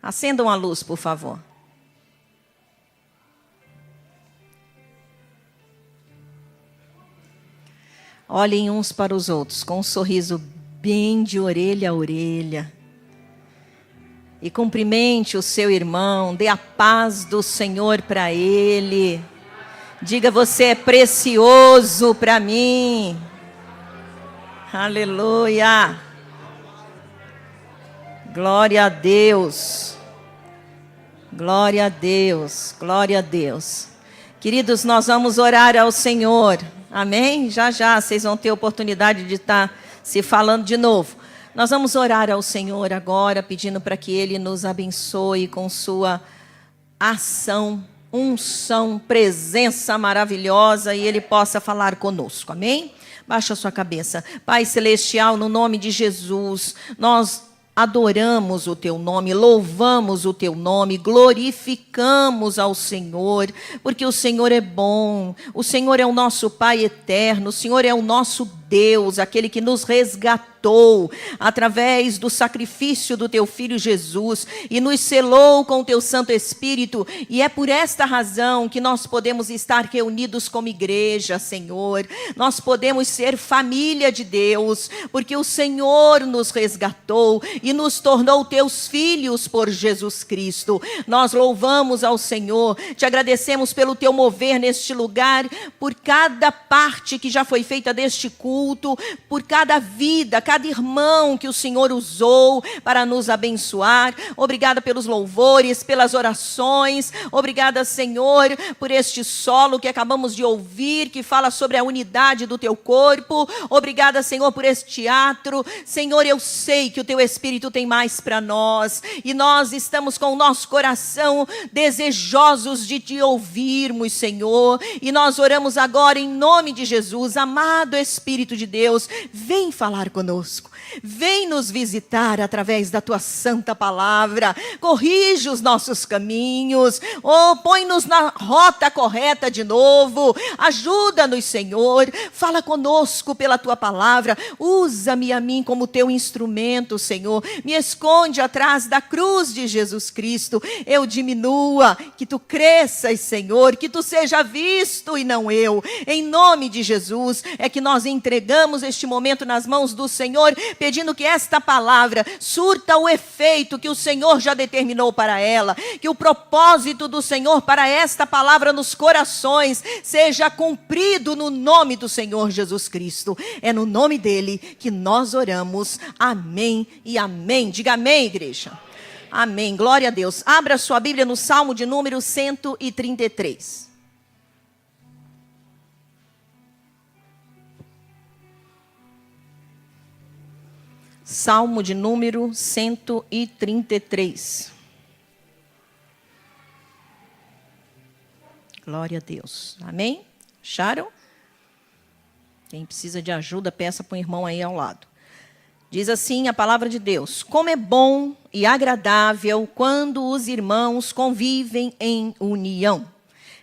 Acendam a luz, por favor. Olhem uns para os outros com um sorriso bem de orelha a orelha. E cumprimente o seu irmão, dê a paz do Senhor para ele. Diga, você é precioso para mim. Aleluia. Glória a Deus. Glória a Deus. Glória a Deus. Queridos, nós vamos orar ao Senhor. Amém? Já já vocês vão ter oportunidade de estar se falando de novo. Nós vamos orar ao Senhor agora, pedindo para que Ele nos abençoe com sua ação, unção, presença maravilhosa e Ele possa falar conosco. Amém? Baixa a sua cabeça. Pai Celestial, no nome de Jesus, nós adoramos o Teu nome, louvamos o Teu nome, glorificamos ao Senhor, porque o Senhor é bom, o Senhor é o nosso Pai eterno, o Senhor é o nosso Deus, aquele que nos resgatou através do sacrifício do Teu Filho Jesus e nos selou com o Teu Santo Espírito, e é por esta razão que nós podemos estar reunidos como igreja, Senhor. Nós podemos ser família de Deus, porque o Senhor nos resgatou e nos tornou Teus filhos por Jesus Cristo. Nós louvamos ao Senhor, te agradecemos pelo Teu mover neste lugar, por cada parte que já foi feita deste culto, por cada vida, cada irmão que o Senhor usou para nos abençoar. Obrigada pelos louvores, pelas orações. Obrigada, Senhor, por este solo que acabamos de ouvir, que fala sobre a unidade do Teu corpo. Obrigada, Senhor, por este teatro. Senhor, eu sei que o Teu Espírito tem mais para nós, e nós estamos com o nosso coração desejosos de Te ouvirmos, Senhor, e nós oramos agora em nome de Jesus. Amado Espírito de Deus, vem falar conosco, vem nos visitar através da Tua santa palavra, corrige os nossos caminhos, põe-nos na rota correta de novo, ajuda-nos, Senhor, fala conosco pela Tua palavra, usa-me a mim como Teu instrumento, Senhor, me esconde atrás da cruz de Jesus Cristo, eu diminua, que Tu cresças, Senhor, que Tu seja visto e não eu, em nome de Jesus, é que nós entregamos este momento nas mãos do Senhor, pedindo que esta palavra surta o efeito que o Senhor já determinou para ela, que o propósito do Senhor para esta palavra nos corações seja cumprido no nome do Senhor Jesus Cristo. É no nome dele que nós oramos. Amém e amém. Diga amém, igreja. Amém. Glória a Deus. Abra sua Bíblia no Salmo de número 133. Salmo de número 133. Glória a Deus. Amém? Acharam? Quem precisa de ajuda, peça para o irmão aí ao lado. Diz assim a palavra de Deus: como é bom e agradável quando os irmãos convivem em união.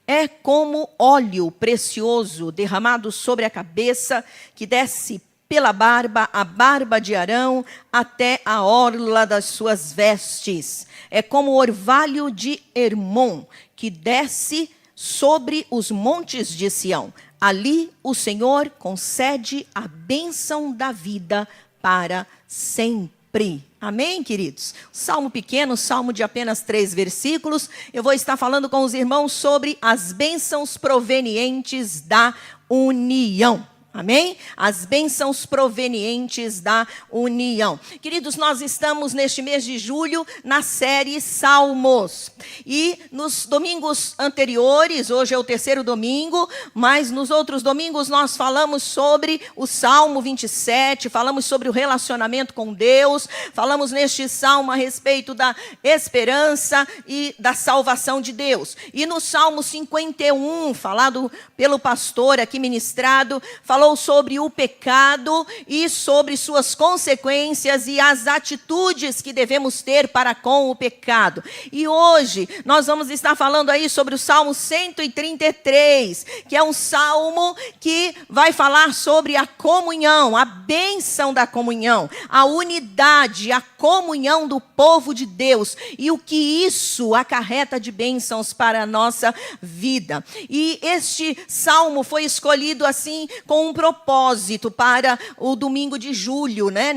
É como óleo precioso derramado sobre a cabeça, que desce pela barba, a barba de Arão, até a orla das suas vestes. É como o orvalho de Hermon, que desce sobre os montes de Sião. Ali o Senhor concede a bênção da vida para sempre. Amém, queridos? Salmo pequeno, salmo de apenas 3 versículos. Eu vou estar falando com os irmãos sobre as bênçãos provenientes da união. Amém? As bênçãos provenientes da união. Queridos, nós estamos neste mês de julho na série Salmos. E nos domingos anteriores, hoje é o 3º domingo, mas nos outros domingos nós falamos sobre o Salmo 27, falamos sobre o relacionamento com Deus, falamos neste salmo a respeito da esperança e da salvação de Deus. E no Salmo 51, falado pelo pastor aqui ministrado, falamos falou sobre o pecado e sobre suas consequências e as atitudes que devemos ter para com o pecado. E hoje nós vamos estar falando aí sobre o Salmo 133, que é um salmo que vai falar sobre a comunhão, a bênção da comunhão, a unidade, a comunhão do povo de Deus e o que isso acarreta de bênçãos para a nossa vida. E este salmo foi escolhido assim com um propósito para o domingo de julho, né?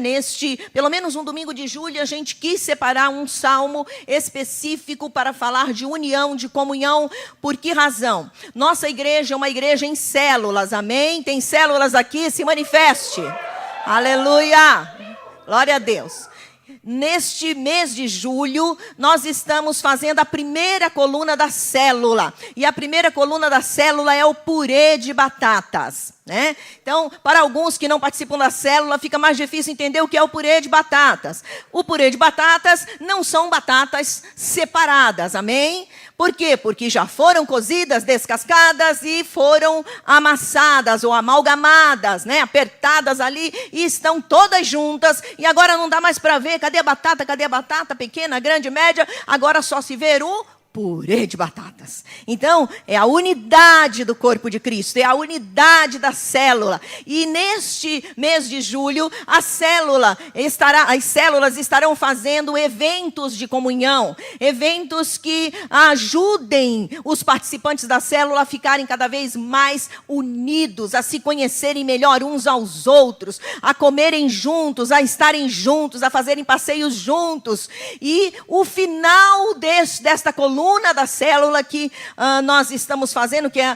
Pelo menos um domingo de julho, a gente quis separar um salmo específico para falar de união, de comunhão. Por que razão? Nossa igreja é uma igreja em células, amém? Tem células aqui, se manifeste. Aleluia! Glória a Deus. Neste mês de julho, nós estamos fazendo a primeira coluna da célula. E a primeira coluna da célula é o purê de batatas, né? Então, para alguns que não participam da célula, fica mais difícil entender o que é o purê de batatas. O purê de batatas não são batatas separadas, amém? Por quê? Porque já foram cozidas, descascadas e foram amassadas ou amalgamadas, né? Apertadas ali e estão todas juntas. E agora não dá mais para ver, cadê a batata? Cadê a batata? Pequena, grande, média? Agora só se vê o purê de batatas. Então, é a unidade do corpo de Cristo, é a unidade da célula. E neste mês de julho, as células estarão fazendo eventos de comunhão, eventos que ajudem os participantes da célula a ficarem cada vez mais unidos, a se conhecerem melhor uns aos outros, a comerem juntos, a estarem juntos, a fazerem passeios juntos. E o final desta coluna da célula que nós estamos fazendo, que é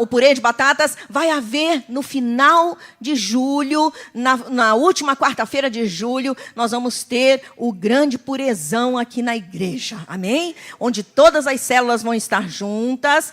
o purê de batatas, vai haver no final de julho, na última quarta-feira de julho, nós vamos ter o grande purezão aqui na igreja, amém? Onde todas as células vão estar juntas,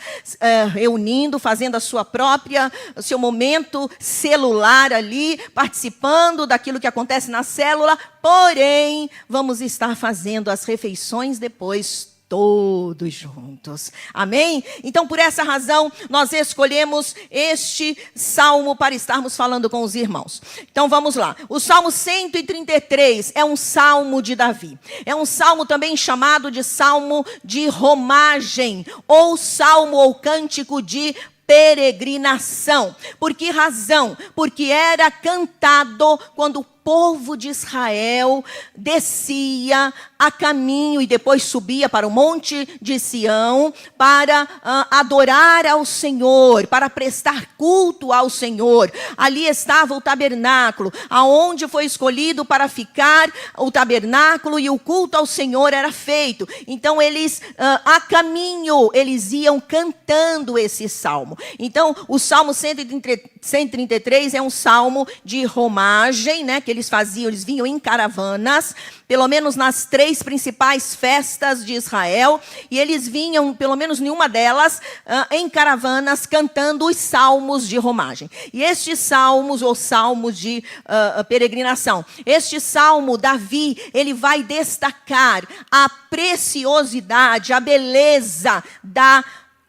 reunindo, fazendo o seu momento celular ali, participando daquilo que acontece na célula, porém, vamos estar fazendo as refeições depois, todos juntos, amém? Então, por essa razão, nós escolhemos este salmo para estarmos falando com os irmãos. Então, vamos lá. O Salmo 133 é um salmo de Davi. É um salmo também chamado de salmo de romagem, ou salmo ou cântico de peregrinação. Por que razão? Porque era cantado quando o povo de Israel descia a caminho e depois subia para o monte de Sião para adorar ao Senhor, para prestar culto ao Senhor. Ali estava o tabernáculo, aonde foi escolhido para ficar o tabernáculo e o culto ao Senhor era feito. Então eles, a caminho, eles iam cantando esse salmo. Então o Salmo 133 é um salmo de romagem, né, que eles vinham em caravanas, pelo menos nas 3 principais festas de Israel, e eles vinham, pelo menos em uma delas, em caravanas, cantando os salmos de romagem. E estes salmos, ou salmos de peregrinação, este salmo, Davi, ele vai destacar a preciosidade, a beleza da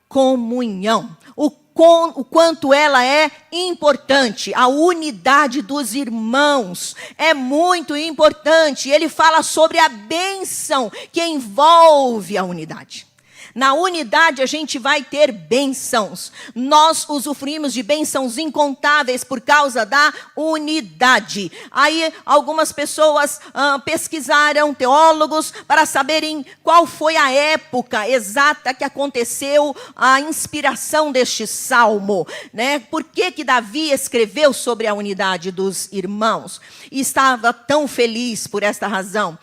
comunhão. O quanto ela é importante, a unidade dos irmãos é muito importante. Ele fala sobre a bênção que envolve a unidade. Na unidade a gente vai ter bênçãos. Nós usufruímos de bênçãos incontáveis por causa da unidade. Aí algumas pessoas pesquisaram, teólogos, para saberem qual foi a época exata que aconteceu a inspiração deste salmo, né? Por que Davi escreveu sobre a unidade dos irmãos? E estava tão feliz por esta razão.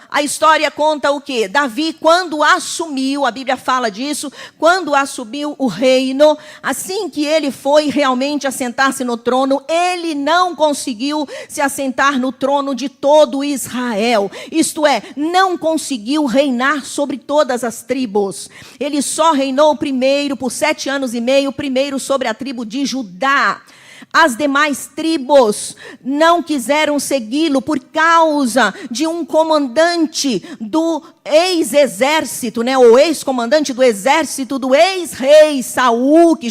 A história conta o quê? Davi, quando assumiu, a Bíblia fala disso, quando assumiu o reino, assim que ele foi realmente assentar-se no trono, ele não conseguiu se assentar no trono de todo Israel. Isto é, não conseguiu reinar sobre todas as tribos. Ele só reinou primeiro, por 7 anos e meio, primeiro sobre a tribo de Judá. as demais tribos não quiseram segui-lo por causa de um comandante do ex-exército, né, o ex-comandante do exército do ex-rei Saul, que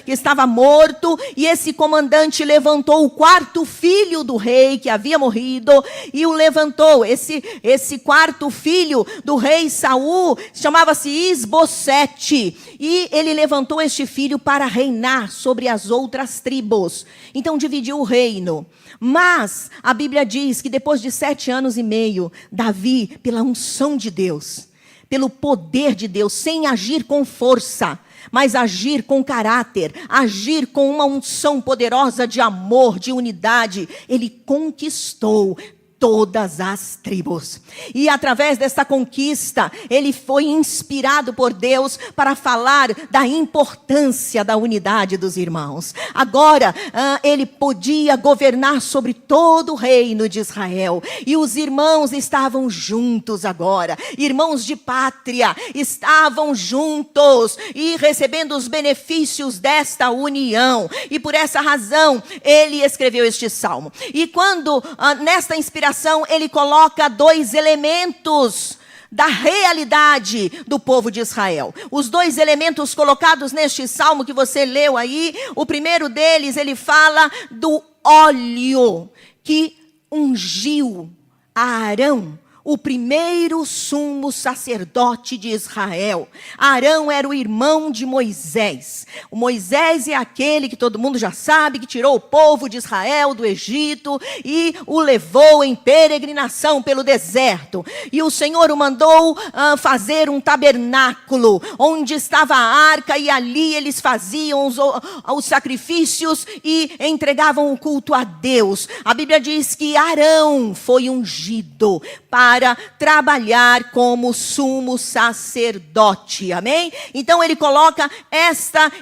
estava morto, e esse comandante levantou o quarto filho do rei que havia morrido, e o levantou. Esse quarto filho do rei Saul chamava-se Isbosete, e ele levantou este filho para reinar sobre as outras tribos. Então dividiu o reino. Mas a Bíblia diz que depois de 7 anos e meio, Davi, pela unção de Deus, pelo poder de Deus, sem agir com força, mas agir com caráter, agir com uma unção poderosa de amor, de unidade, ele conquistou todas as tribos. E através dessa conquista, ele foi inspirado por Deus para falar da importância da unidade dos irmãos. Agora, ele podia governar sobre todo o reino de Israel. E os irmãos estavam juntos agora. Irmãos de pátria estavam juntos e recebendo os benefícios desta união. E por essa razão, ele escreveu este salmo. E quando, nesta inspiração, ele coloca 2 elementos da realidade do povo de Israel. Os 2 elementos colocados neste salmo que você leu aí, o primeiro deles, ele fala do óleo que ungiu a Arão, o primeiro sumo sacerdote de Israel. Arão era o irmão de Moisés. O Moisés é aquele que todo mundo já sabe, que tirou o povo de Israel do Egito e o levou em peregrinação pelo deserto. E o Senhor o mandou fazer um tabernáculo, onde estava a arca, e ali eles faziam os sacrifícios e entregavam o culto a Deus. A Bíblia diz que Arão foi ungido para trabalhar como sumo sacerdote, amém? Então ele coloca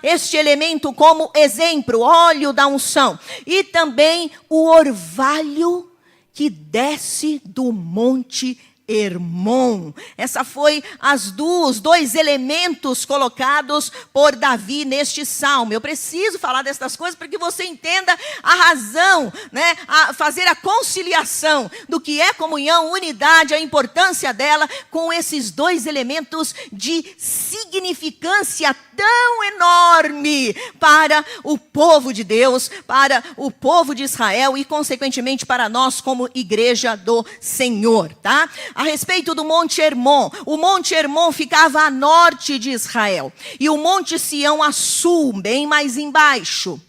este elemento como exemplo, óleo da unção. E também o orvalho que desce do Monte Hermon. Essa foi os 2 elementos colocados por Davi neste salmo. Eu preciso falar destas coisas para que você entenda a razão, né? Fazer a conciliação do que é comunhão, unidade, a importância dela com esses 2 elementos de significância tão enorme para o povo de Deus, para o povo de Israel e consequentemente para nós como igreja do Senhor, tá? A respeito do Monte Hermon, o Monte Hermon ficava a norte de Israel e o Monte Sião a sul, bem mais embaixo.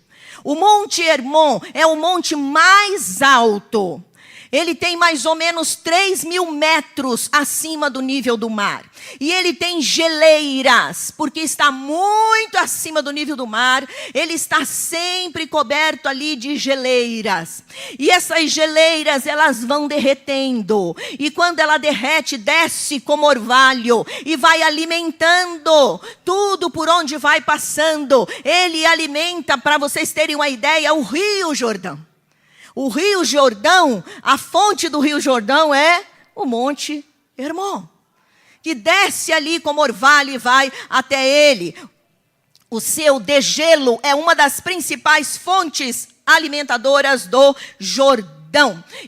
O Monte Hermon é o monte mais alto. Ele tem mais ou menos 3.000 metros acima do nível do mar. E ele tem geleiras, porque está muito acima do nível do mar. Ele está sempre coberto ali de geleiras. E essas geleiras, elas vão derretendo. E quando ela derrete, desce como orvalho. E vai alimentando tudo por onde vai passando. Ele alimenta, para vocês terem uma ideia, o Rio Jordão. O Rio Jordão, a fonte do Rio Jordão é o Monte Hermon, que desce ali como orvalho e vai até ele. O seu degelo é uma das principais fontes alimentadoras do Jordão.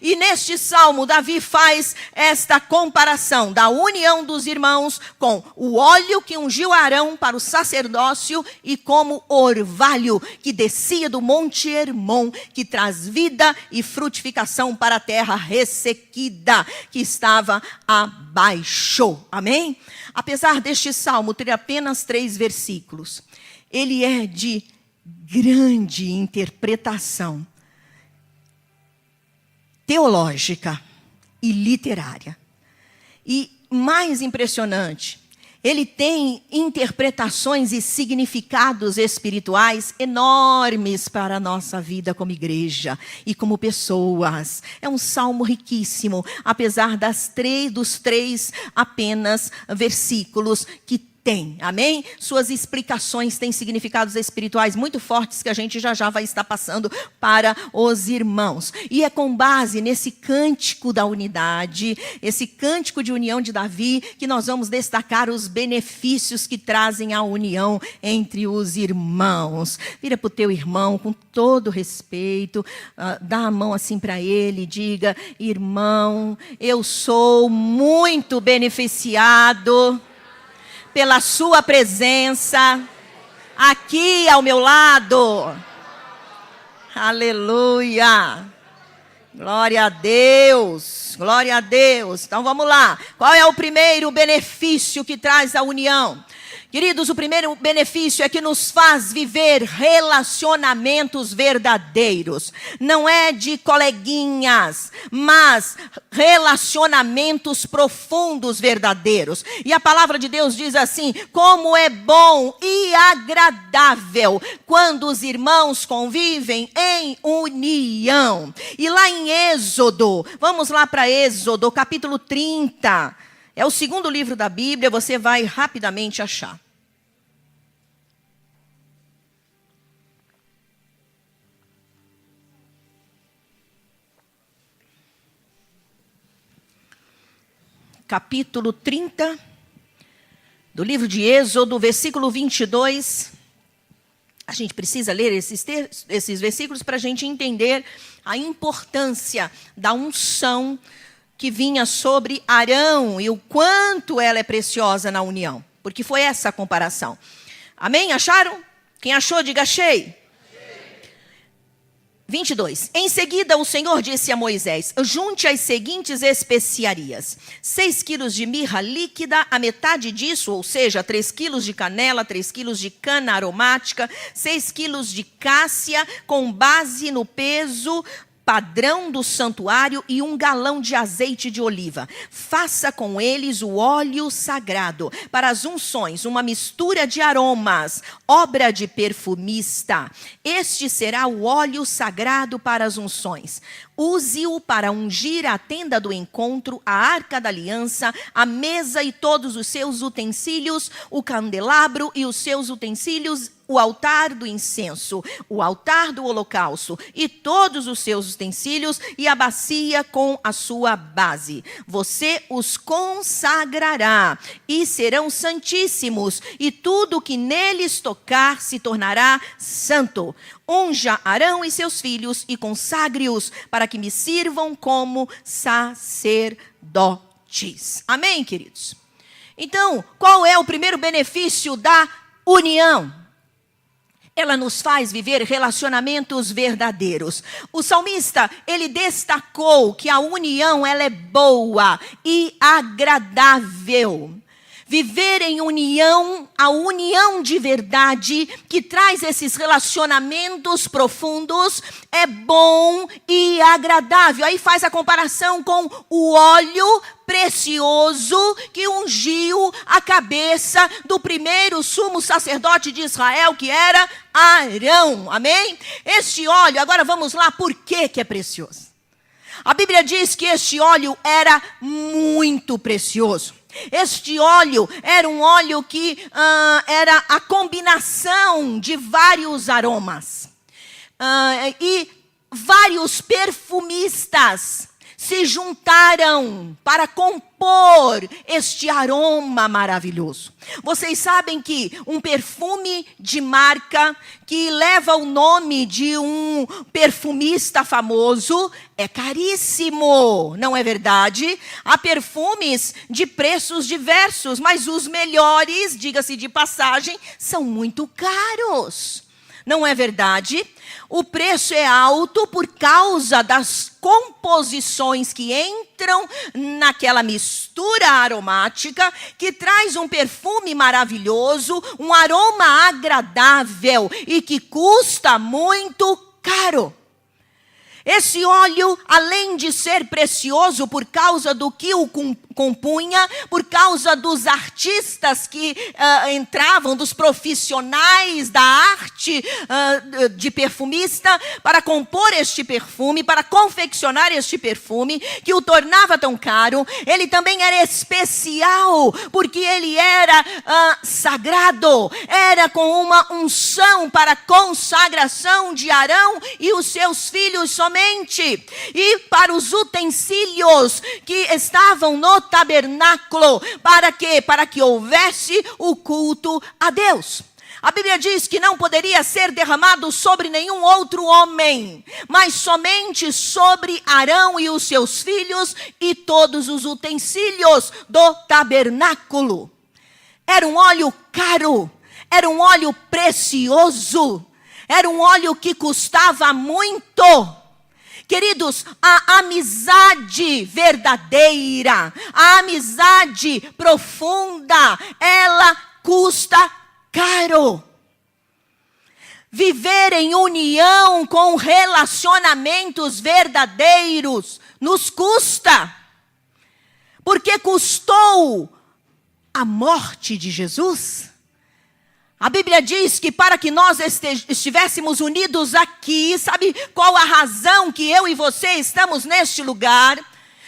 E neste salmo, Davi faz esta comparação da união dos irmãos com o óleo que ungiu Arão para o sacerdócio e como orvalho que descia do Monte Hermon, que traz vida e frutificação para a terra ressequida que estava abaixo. Amém? Apesar deste salmo ter apenas 3 versículos, ele é de grande interpretação teológica e literária. E mais impressionante, ele tem interpretações e significados espirituais enormes para a nossa vida como igreja e como pessoas. É um salmo riquíssimo, apesar dos 3 apenas versículos que Tem, amém? Suas explicações têm significados espirituais muito fortes que a gente já vai estar passando para os irmãos. E é com base nesse cântico da unidade, esse cântico de união de Davi, que nós vamos destacar os benefícios que trazem a união entre os irmãos. Vira para o teu irmão com todo respeito, dá a mão assim para ele e diga: irmão, eu sou muito beneficiado pela sua presença aqui ao meu lado. Aleluia. Glória a Deus. Glória a Deus. Então vamos lá. Qual é o primeiro benefício que traz a união? Queridos, o primeiro benefício é que nos faz viver relacionamentos verdadeiros. Não é de coleguinhas, mas relacionamentos profundos verdadeiros. E a palavra de Deus diz assim: como é bom e agradável quando os irmãos convivem em união. E lá em Êxodo, vamos lá para Êxodo, capítulo 30. É o segundo livro da Bíblia, você vai rapidamente achar. Capítulo 30, do livro de Êxodo, versículo 22. A gente precisa ler esses versículos para a gente entender a importância da unção que vinha sobre Arão e o quanto ela é preciosa na união. Porque foi essa a comparação. Amém? Acharam? Quem achou, diga achei. 22. Em seguida, o Senhor disse a Moisés: junte as seguintes especiarias: 6 quilos de mirra líquida, a metade disso, ou seja, 3 quilos de canela, 3 quilos de cana aromática, 6 quilos de cássia, com base no peso padrão do santuário, e 1 galão de azeite de oliva. Faça com eles o óleo sagrado para as unções, uma mistura de aromas, obra de perfumista. Este será o óleo sagrado para as unções. Use-o para ungir a tenda do encontro, a arca da aliança, a mesa e todos os seus utensílios, o candelabro e os seus utensílios, o altar do incenso, o altar do holocausto e todos os seus utensílios, e a bacia com a sua base. Você os consagrará e serão santíssimos, e tudo que neles tocar se tornará santo. Unja Arão e seus filhos e consagre-os para que me sirvam como sacerdotes. Amém, queridos? Então, qual é o primeiro benefício da união? Ela nos faz viver relacionamentos verdadeiros. O salmista, ele destacou que a união, ela é boa e agradável. Viver em união, a união de verdade, que traz esses relacionamentos profundos, é bom e agradável. Aí faz a comparação com o óleo precioso que ungiu a cabeça do primeiro sumo sacerdote de Israel, que era Arão. Amém? Este óleo, agora vamos lá, por que é precioso? A Bíblia diz que este óleo era muito precioso. Este óleo era um óleo que era a combinação de vários aromas. E vários perfumistas se juntaram para compor este aroma maravilhoso. Vocês sabem que um perfume de marca que leva o nome de um perfumista famoso é caríssimo, não é verdade? Há perfumes de preços diversos, mas os melhores, diga-se de passagem, são muito caros. Não é verdade? O preço é alto por causa das composições que entram naquela mistura aromática que traz um perfume maravilhoso, um aroma agradável e que custa muito caro. Esse óleo, além de ser precioso por causa do que o compunha, por causa dos artistas que entravam, dos profissionais da arte de perfumista, para compor este perfume, para confeccionar este perfume, que o tornava tão caro. Ele também era especial, porque ele era sagrado, era com uma unção para consagração de Arão e os seus filhos somente, e para os utensílios que estavam no tabernáculo. Para quê? Para que houvesse o culto a Deus. A Bíblia diz que não poderia ser derramado sobre nenhum outro homem, mas somente sobre Arão e os seus filhos e todos os utensílios do tabernáculo. Era um óleo caro, era um óleo precioso, era um óleo que custava muito. Queridos, a amizade verdadeira, a amizade profunda, ela custa caro. Viver em união com relacionamentos verdadeiros nos custa. Porque custou a morte de Jesus. A Bíblia diz que para que nós estivéssemos unidos aqui, sabe qual a razão que eu e você estamos neste lugar?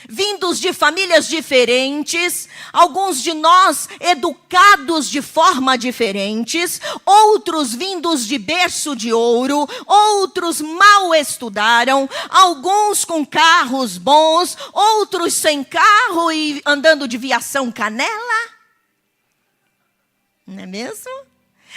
Vindos de famílias diferentes, alguns de nós educados de forma diferentes, outros vindos de berço de ouro, outros mal estudaram, alguns com carros bons, outros sem carro e andando de viação canela. Não é mesmo?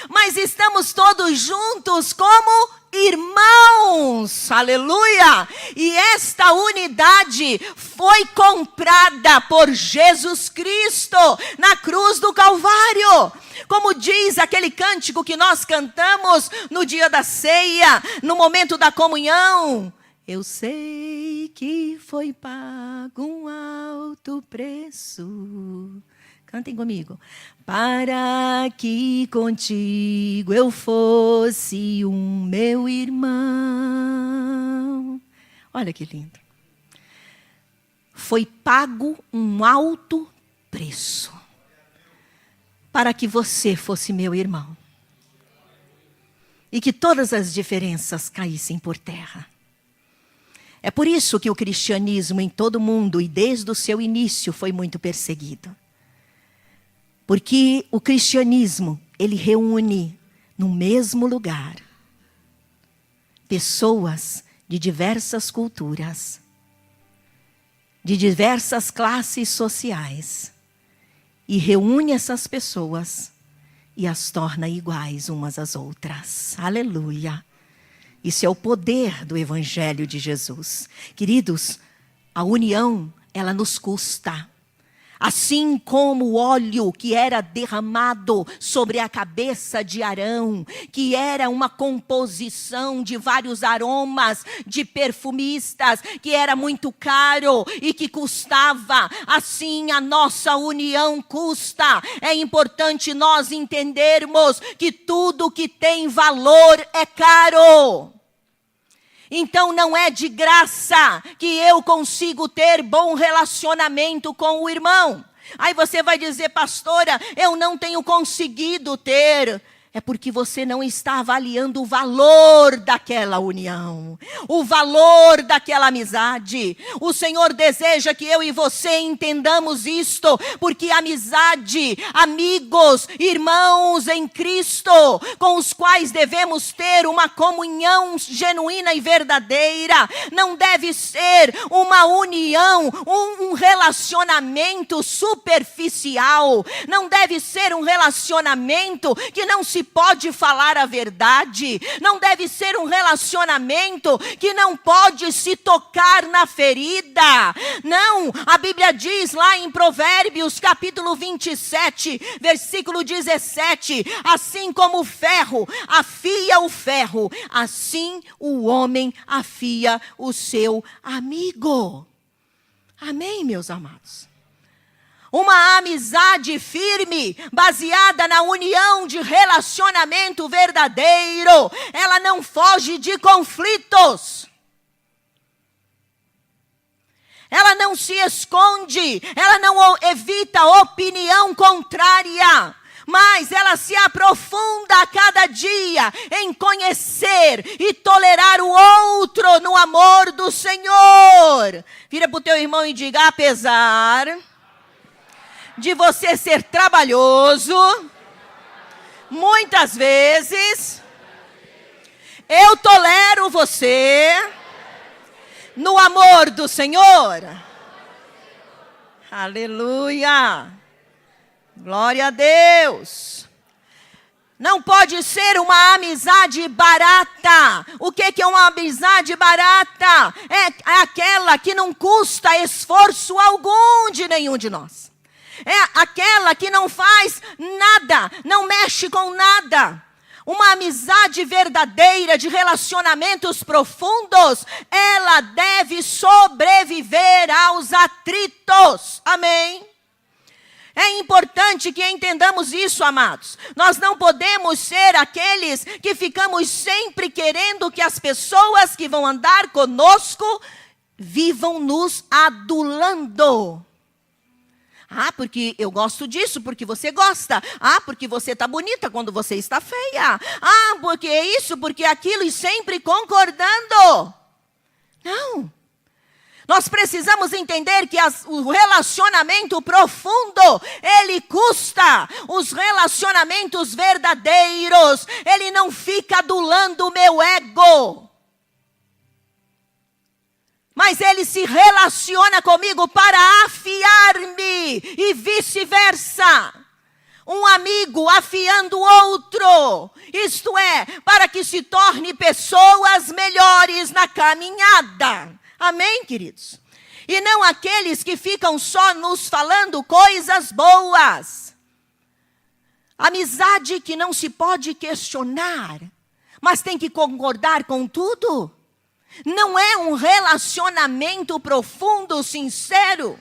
Mas estamos todos juntos como irmãos, aleluia! E esta unidade foi comprada por Jesus Cristo na cruz do Calvário. Como diz aquele cântico que nós cantamos no dia da ceia, no momento da comunhão. Eu sei que foi pago um alto preço. Cantem comigo. Para que contigo eu fosse um meu irmão. Olha que lindo. Foi pago um alto preço para que você fosse meu irmão. E que todas as diferenças caíssem por terra. É por isso que o cristianismo em todo o mundo e desde o seu início foi muito perseguido. Porque o cristianismo, ele reúne no mesmo lugar pessoas de diversas culturas, de diversas classes sociais, e reúne essas pessoas e as torna iguais umas às outras. Aleluia! Isso é o poder do Evangelho de Jesus. Queridos, a união, ela nos custa. Assim como o óleo que era derramado sobre a cabeça de Arão, que era uma composição de vários aromas de perfumistas, que era muito caro e que custava, assim a nossa união custa. É importante nós entendermos que tudo que tem valor é caro. Então não é de graça que eu consigo ter bom relacionamento com o irmão. Aí você vai dizer, pastora, eu não tenho conseguido ter. É porque você não está avaliando o valor daquela união, o valor daquela amizade. O Senhor deseja que eu e você entendamos isto, porque amizade, amigos, irmãos em Cristo, com os quais devemos ter uma comunhão genuína e verdadeira, não deve ser uma união, um relacionamento superficial, não deve ser um relacionamento que não se pode falar a verdade, não deve ser um relacionamento que não pode se tocar na ferida. Não, a Bíblia diz lá em Provérbios capítulo 27, versículo 17, assim como o ferro afia o ferro, assim o homem afia o seu amigo. Amém, meus amados? Uma amizade firme, baseada na união de relacionamento verdadeiro. Ela não foge de conflitos. Ela não se esconde, ela não evita opinião contrária, mas ela se aprofunda a cada dia em conhecer e tolerar o outro no amor do Senhor. Vira para o teu irmão e diga: apesar de você ser trabalhoso, muitas vezes eu tolero você no amor do Senhor. Aleluia. Glória a Deus. Não pode ser uma amizade barata. O que é uma amizade barata? É aquela que não custa esforço algum de nenhum de nós. É aquela que não faz nada, não mexe com nada. Uma amizade verdadeira, de relacionamentos profundos, ela deve sobreviver aos atritos. Amém? É importante que entendamos isso, amados. Nós não podemos ser aqueles que ficamos sempre querendo que as pessoas que vão andar conosco vivam nos adulando. Ah, porque eu gosto disso, porque você gosta. Ah, porque você está bonita quando você está feia. Ah, porque isso, porque aquilo, e sempre concordando. Não. Nós precisamos entender que o relacionamento profundo, ele custa. Os relacionamentos verdadeiros, ele não fica adulando o meu ego. Mas ele se relaciona comigo para afiar-me e vice-versa. Um amigo afiando o outro. Isto é, para que se torne pessoas melhores na caminhada. Amém, queridos? E não aqueles que ficam só nos falando coisas boas. Amizade que não se pode questionar, mas tem que concordar com tudo. Não é um relacionamento profundo, sincero,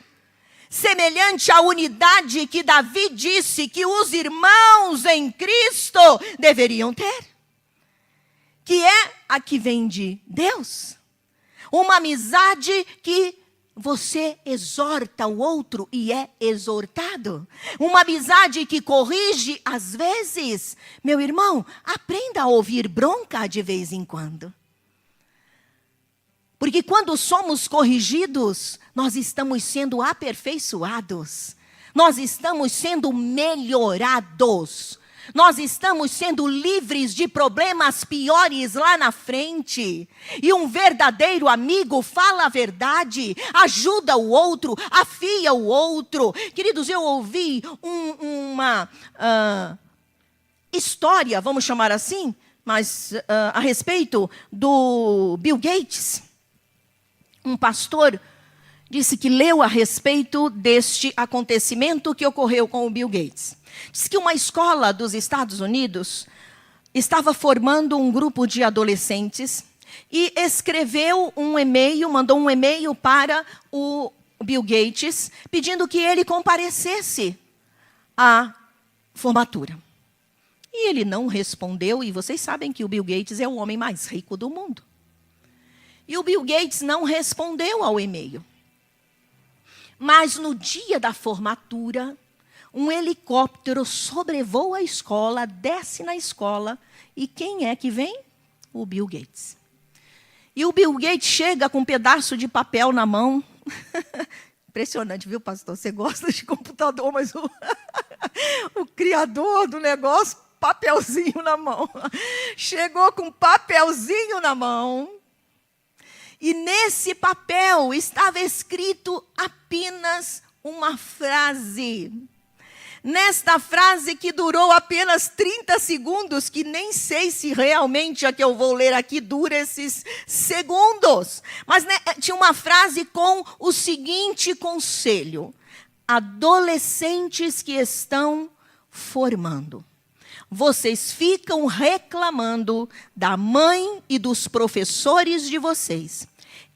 semelhante à unidade que Davi disse que os irmãos em Cristo deveriam ter. Que é a que vem de Deus. Uma amizade que você exorta o outro e é exortado. Uma amizade que corrige às vezes. Meu irmão, aprenda a ouvir bronca de vez em quando. Porque quando somos corrigidos, nós estamos sendo aperfeiçoados. Nós estamos sendo melhorados. Nós estamos sendo livres de problemas piores lá na frente. E um verdadeiro amigo fala a verdade, ajuda o outro, afia o outro. Queridos, eu ouvi uma história, vamos chamar assim, mas a respeito do Bill Gates. Um pastor disse que leu a respeito deste acontecimento que ocorreu com o Bill Gates. Diz que uma escola dos Estados Unidos estava formando um grupo de adolescentes e escreveu um e-mail, mandou um e-mail para o Bill Gates, pedindo que ele comparecesse à formatura. E ele não respondeu, e vocês sabem que o Bill Gates é o homem mais rico do mundo. E o Bill Gates não respondeu ao e-mail. Mas no dia da formatura, um helicóptero sobrevoa a escola, desce na escola, e quem é que vem? O Bill Gates. E o Bill Gates chega com um pedaço de papel na mão. Impressionante, viu, pastor? Você gosta de computador, mas o criador do negócio, papelzinho na mão. Chegou com um papelzinho na mão. E nesse papel estava escrito apenas uma frase. Nesta frase que durou apenas 30 segundos, que nem sei se realmente a que eu vou ler aqui dura esses segundos. Mas né, tinha uma frase com o seguinte conselho: adolescentes que estão formando. Vocês ficam reclamando da mãe e dos professores de vocês.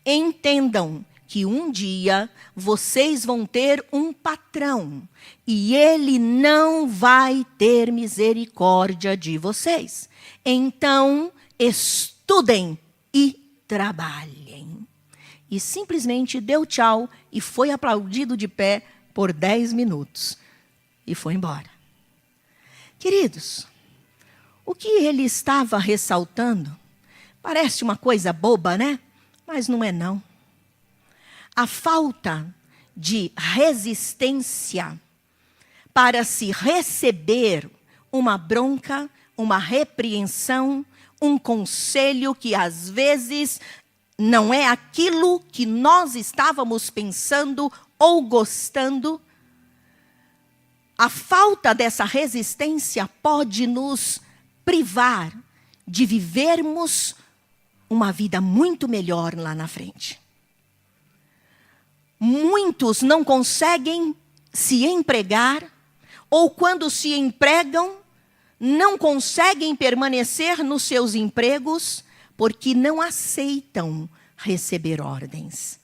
Entendam que um dia vocês vão ter um patrão e ele não vai ter misericórdia de vocês. Então, estudem e trabalhem. e simplesmente deu tchau e foi aplaudido de pé por 10 minutos. E foi embora. Queridos, o que ele estava ressaltando parece uma coisa boba, né? Mas não é não. A falta de resistência para se receber uma bronca, uma repreensão, um conselho que às vezes não é aquilo que nós estávamos pensando ou gostando. A falta dessa resistência pode nos privar de vivermos uma vida muito melhor lá na frente. Muitos não conseguem se empregar, ou quando se empregam, não conseguem permanecer nos seus empregos, porque não aceitam receber ordens.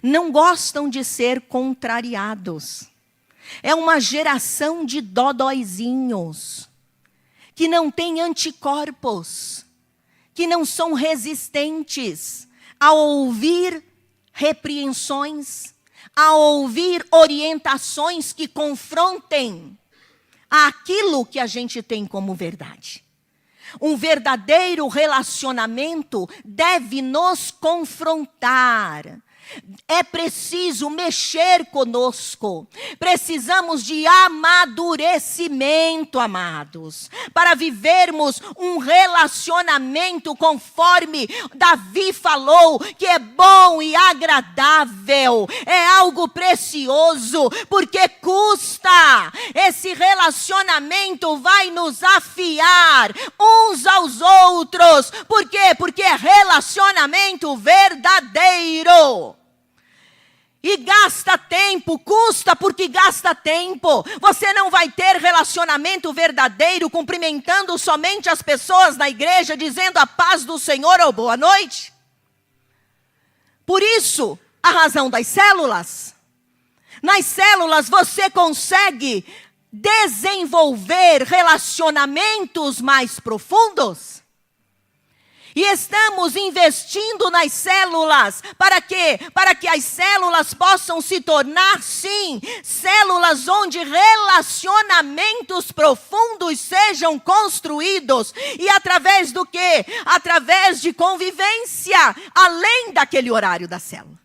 Não gostam de ser contrariados. É uma geração de dodóizinhos, que não tem anticorpos, que não são resistentes a ouvir repreensões, a ouvir orientações que confrontem aquilo que a gente tem como verdade. Um verdadeiro relacionamento deve nos confrontar. É preciso mexer conosco. Precisamos de amadurecimento, amados, para vivermos um relacionamento conforme Davi falou, que é bom e agradável. É algo precioso, porque custa. Esse relacionamento vai nos afiar uns aos outros. Por quê? Porque é relacionamento verdadeiro. E gasta tempo, custa porque gasta tempo. Você não vai ter relacionamento verdadeiro cumprimentando somente as pessoas na igreja, dizendo a paz do Senhor ou boa noite. Por isso, a razão das células. Nas células você consegue desenvolver relacionamentos mais profundos. E estamos investindo nas células. Para quê? Para que as células possam se tornar, sim, células onde relacionamentos profundos sejam construídos. E através do quê? Através de convivência, além daquele horário da célula.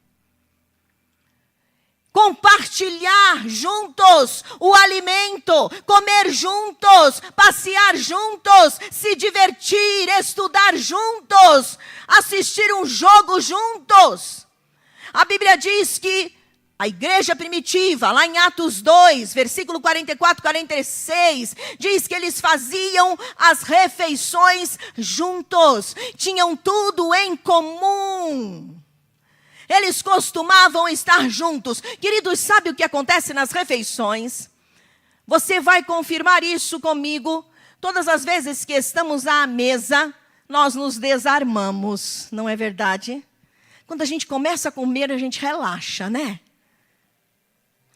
Compartilhar juntos o alimento, comer juntos, passear juntos, se divertir, estudar juntos, assistir um jogo juntos. A Bíblia diz que a igreja primitiva, lá em Atos 2, versículo 44, 46, diz que eles faziam as refeições juntos, tinham tudo em comum. Eles costumavam estar juntos. Queridos, sabe o que acontece nas refeições? Você vai confirmar isso comigo. Todas as vezes que estamos à mesa, nós nos desarmamos, não é verdade? Quando a gente começa a comer, a gente relaxa, né?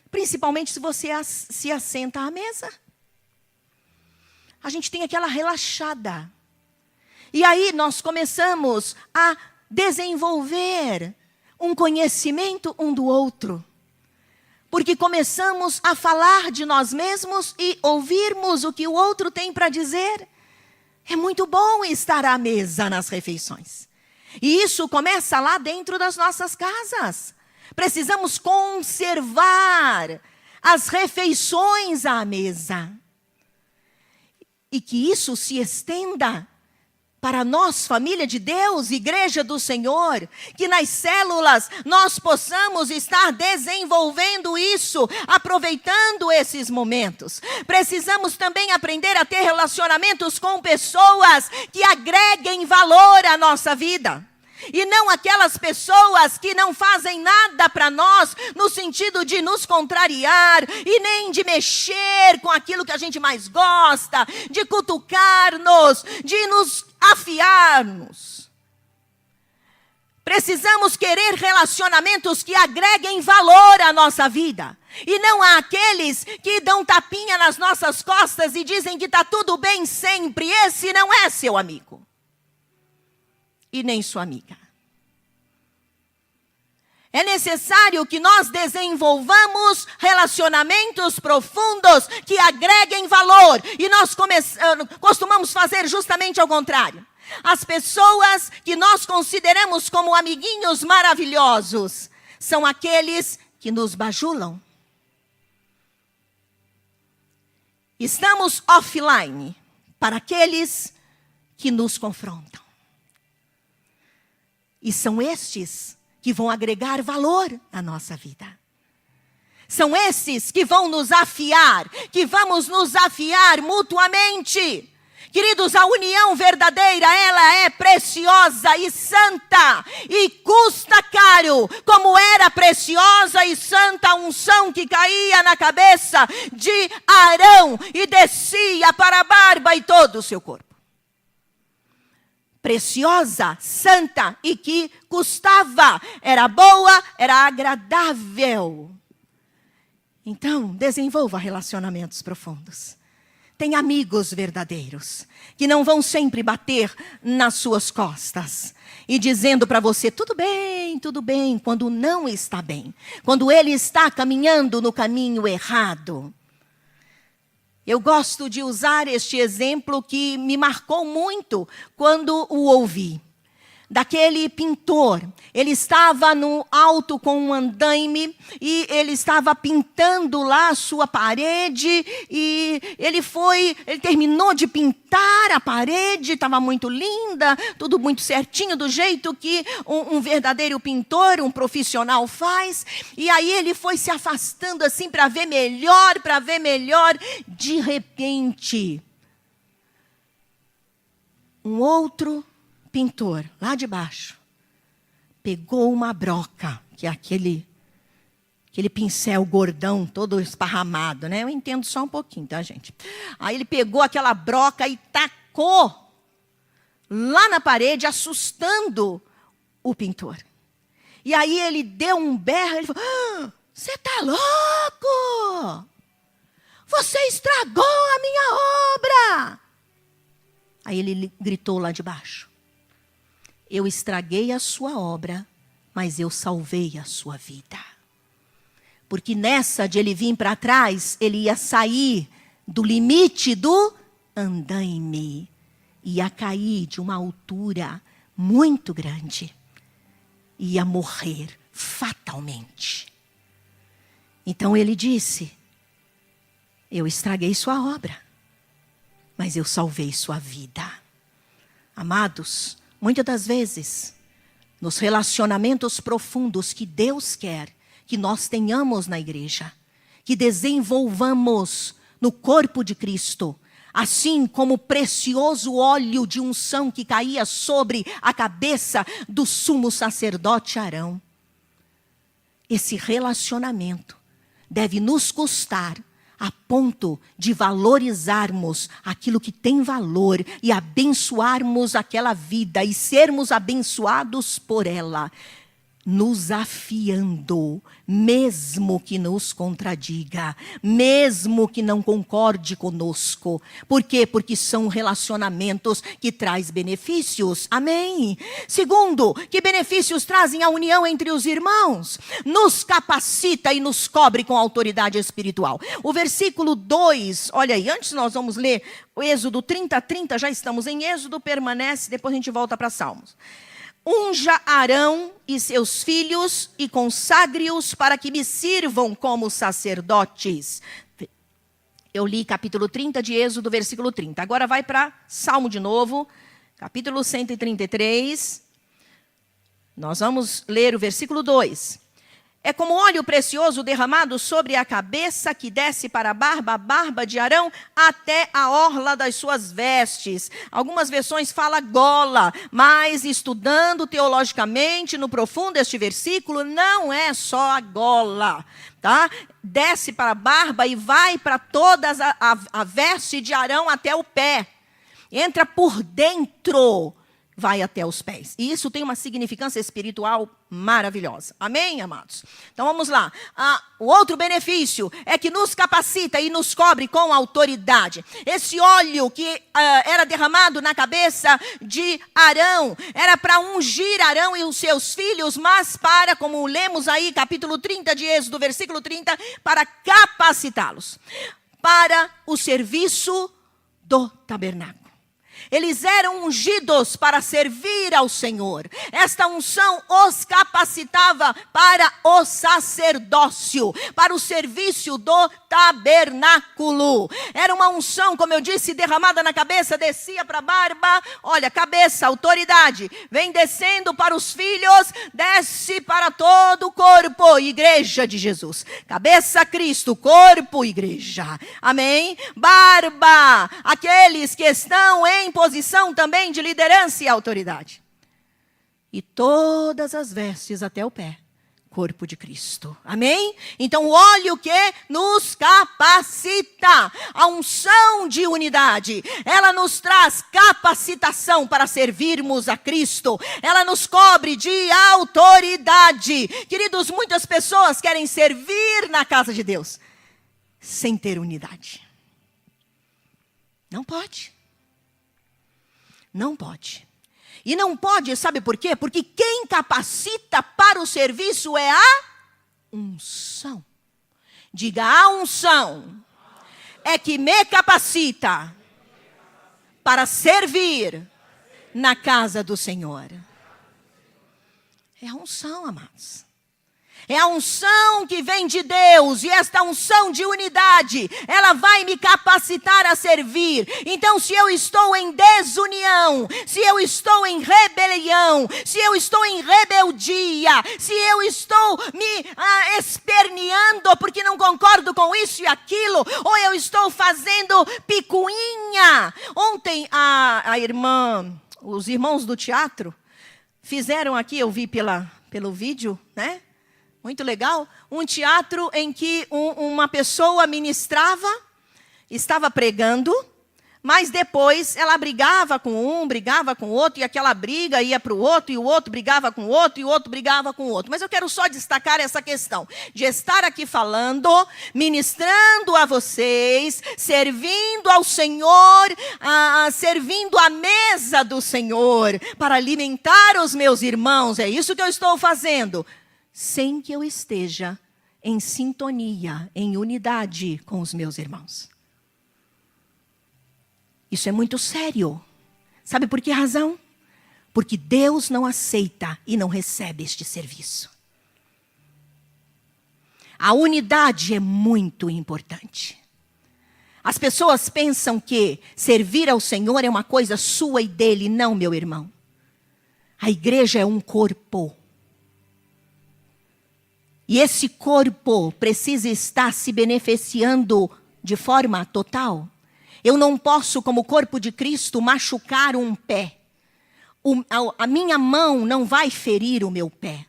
Principalmente se você se assenta à mesa. A gente tem aquela relaxada. E aí nós começamos a desenvolver um conhecimento um do outro. Porque começamos a falar de nós mesmos e ouvirmos o que o outro tem para dizer. É muito bom estar à mesa nas refeições. E isso começa lá dentro das nossas casas. Precisamos conservar as refeições à mesa. E que isso se estenda para nós, família de Deus, igreja do Senhor, que nas células nós possamos estar desenvolvendo isso, aproveitando esses momentos. Precisamos também aprender a ter relacionamentos com pessoas que agreguem valor à nossa vida. E não aquelas pessoas que não fazem nada para nós, no sentido de nos contrariar, e nem de mexer com aquilo que a gente mais gosta, de cutucar-nos, de nos afiar-nos. Precisamos querer relacionamentos que agreguem valor à nossa vida. E não há aqueles que dão tapinha nas nossas costas e dizem que está tudo bem sempre. Esse não é seu amigo. E nem sua amiga. É necessário que nós desenvolvamos relacionamentos profundos que agreguem valor. E nós costumamos fazer justamente ao contrário. As pessoas que nós consideramos como amiguinhos maravilhosos são aqueles que nos bajulam. Estamos offline para aqueles que nos confrontam. E são estes que vão agregar valor à nossa vida. São esses que vão nos afiar, que vamos nos afiar mutuamente. Queridos, a união verdadeira, ela é preciosa e santa e custa caro, como era preciosa e santa a unção que caía na cabeça de Arão e descia para a barba e todo o seu corpo. Preciosa, santa e que custava, era boa, era agradável. Então, desenvolva relacionamentos profundos. Tenha amigos verdadeiros, que não vão sempre bater nas suas costas e dizendo para você, tudo bem, quando não está bem. Quando ele está caminhando no caminho errado. Eu gosto de usar este exemplo que me marcou muito quando o ouvi. Daquele pintor, ele estava no alto com um andaime e ele estava pintando lá a sua parede e ele terminou de pintar a parede, estava muito linda, tudo muito certinho, do jeito que um verdadeiro pintor, um profissional faz. E aí ele foi se afastando assim para ver melhor. De repente, um outro pintor, lá de baixo, pegou uma broca, que é aquele pincel gordão, todo esparramado, né? Eu entendo só um pouquinho, tá, gente? Aí ele pegou aquela broca e tacou lá na parede, assustando o pintor. E aí ele deu um berro, ele falou, você tá louco? Você estragou a minha obra! Aí ele gritou lá de baixo. Eu estraguei a sua obra, mas eu salvei a sua vida. Porque nessa de ele vir para trás, ele ia sair do limite do andaime. Ia cair de uma altura muito grande. Ia morrer fatalmente. Então ele disse, eu estraguei sua obra, mas eu salvei sua vida. Amados, muitas das vezes, nos relacionamentos profundos que Deus quer que nós tenhamos na igreja, que desenvolvamos no corpo de Cristo, assim como o precioso óleo de unção que caía sobre a cabeça do sumo sacerdote Arão. Esse relacionamento deve nos custar a ponto de valorizarmos aquilo que tem valor e abençoarmos aquela vida e sermos abençoados por ela, nos afiando, mesmo que nos contradiga, mesmo que não concorde conosco. Por quê? Porque são relacionamentos que trazem benefícios. Amém? Segundo, que benefícios trazem a união entre os irmãos? Nos capacita e nos cobre com autoridade espiritual. O versículo 2, olha aí, antes nós vamos ler o Êxodo 30, já estamos em Êxodo, permanece, depois a gente volta para Salmos. Unja Arão e seus filhos e consagre-os para que me sirvam como sacerdotes. Eu li capítulo 30 de Êxodo, versículo 30. Agora vai para Salmo de novo, capítulo 133. Nós vamos ler o versículo 2. É como óleo precioso derramado sobre a cabeça que desce para a barba de Arão, até a orla das suas vestes. Algumas versões falam gola, mas estudando teologicamente no profundo este versículo, não é só a gola, tá? Desce para a barba e vai para toda a veste de Arão até o pé. Entra por dentro vai até os pés. E isso tem uma significância espiritual maravilhosa. Amém, amados? Então vamos lá. O outro benefício é que nos capacita e nos cobre com autoridade. Esse óleo que era derramado na cabeça de Arão, era para ungir Arão e os seus filhos, mas para, como lemos aí, capítulo 30 de Êxodo, versículo 30, para capacitá-los para o serviço do tabernáculo. Eles eram ungidos para servir ao Senhor. Esta unção os capacitava para o sacerdócio, para o serviço do tabernáculo. Era uma unção, como eu disse, derramada na cabeça, descia para a barba. Olha, cabeça, autoridade. Vem descendo para os filhos, desce para todo o corpo. Igreja de Jesus. Cabeça, Cristo, corpo, igreja. Amém? Barba, aqueles que estão em posição também de liderança e autoridade. E todas as vestes até o pé, corpo de Cristo. Amém? Então o óleo que nos capacita, a unção de unidade, ela nos traz capacitação para servirmos a Cristo. Ela nos cobre de autoridade. Queridos, muitas pessoas querem servir na casa de Deus sem ter unidade. Não pode. Não pode. E não pode, sabe por quê? Porque quem capacita para o serviço é a unção. Diga, a unção é que me capacita para servir na casa do Senhor. É a unção, amados. É a unção que vem de Deus, e esta unção de unidade, ela vai me capacitar a servir. Então, se eu estou em desunião, se eu estou em rebelião, se eu estou em rebeldia, se eu estou me esperneando porque não concordo com isso e aquilo, ou eu estou fazendo picuinha. Ontem os irmãos do teatro fizeram aqui, eu vi pelo vídeo, né? Muito legal, um teatro em que uma pessoa ministrava, estava pregando, mas depois ela brigava com um, brigava com o outro, e aquela briga ia para o outro, e o outro brigava com o outro, e o outro brigava com o outro. Mas eu quero só destacar essa questão de estar aqui falando, ministrando a vocês, servindo ao Senhor, servindo a mesa do Senhor, para alimentar os meus irmãos. É isso que eu estou fazendo, sem que eu esteja em sintonia, em unidade com os meus irmãos. Isso é muito sério. Sabe por que razão? Porque Deus não aceita e não recebe este serviço. A unidade é muito importante. As pessoas pensam que servir ao Senhor é uma coisa sua e dele. Não, meu irmão. A igreja é um corpo. E esse corpo precisa estar se beneficiando de forma total. Eu não posso, como corpo de Cristo, machucar um pé. A minha mão não vai ferir o meu pé.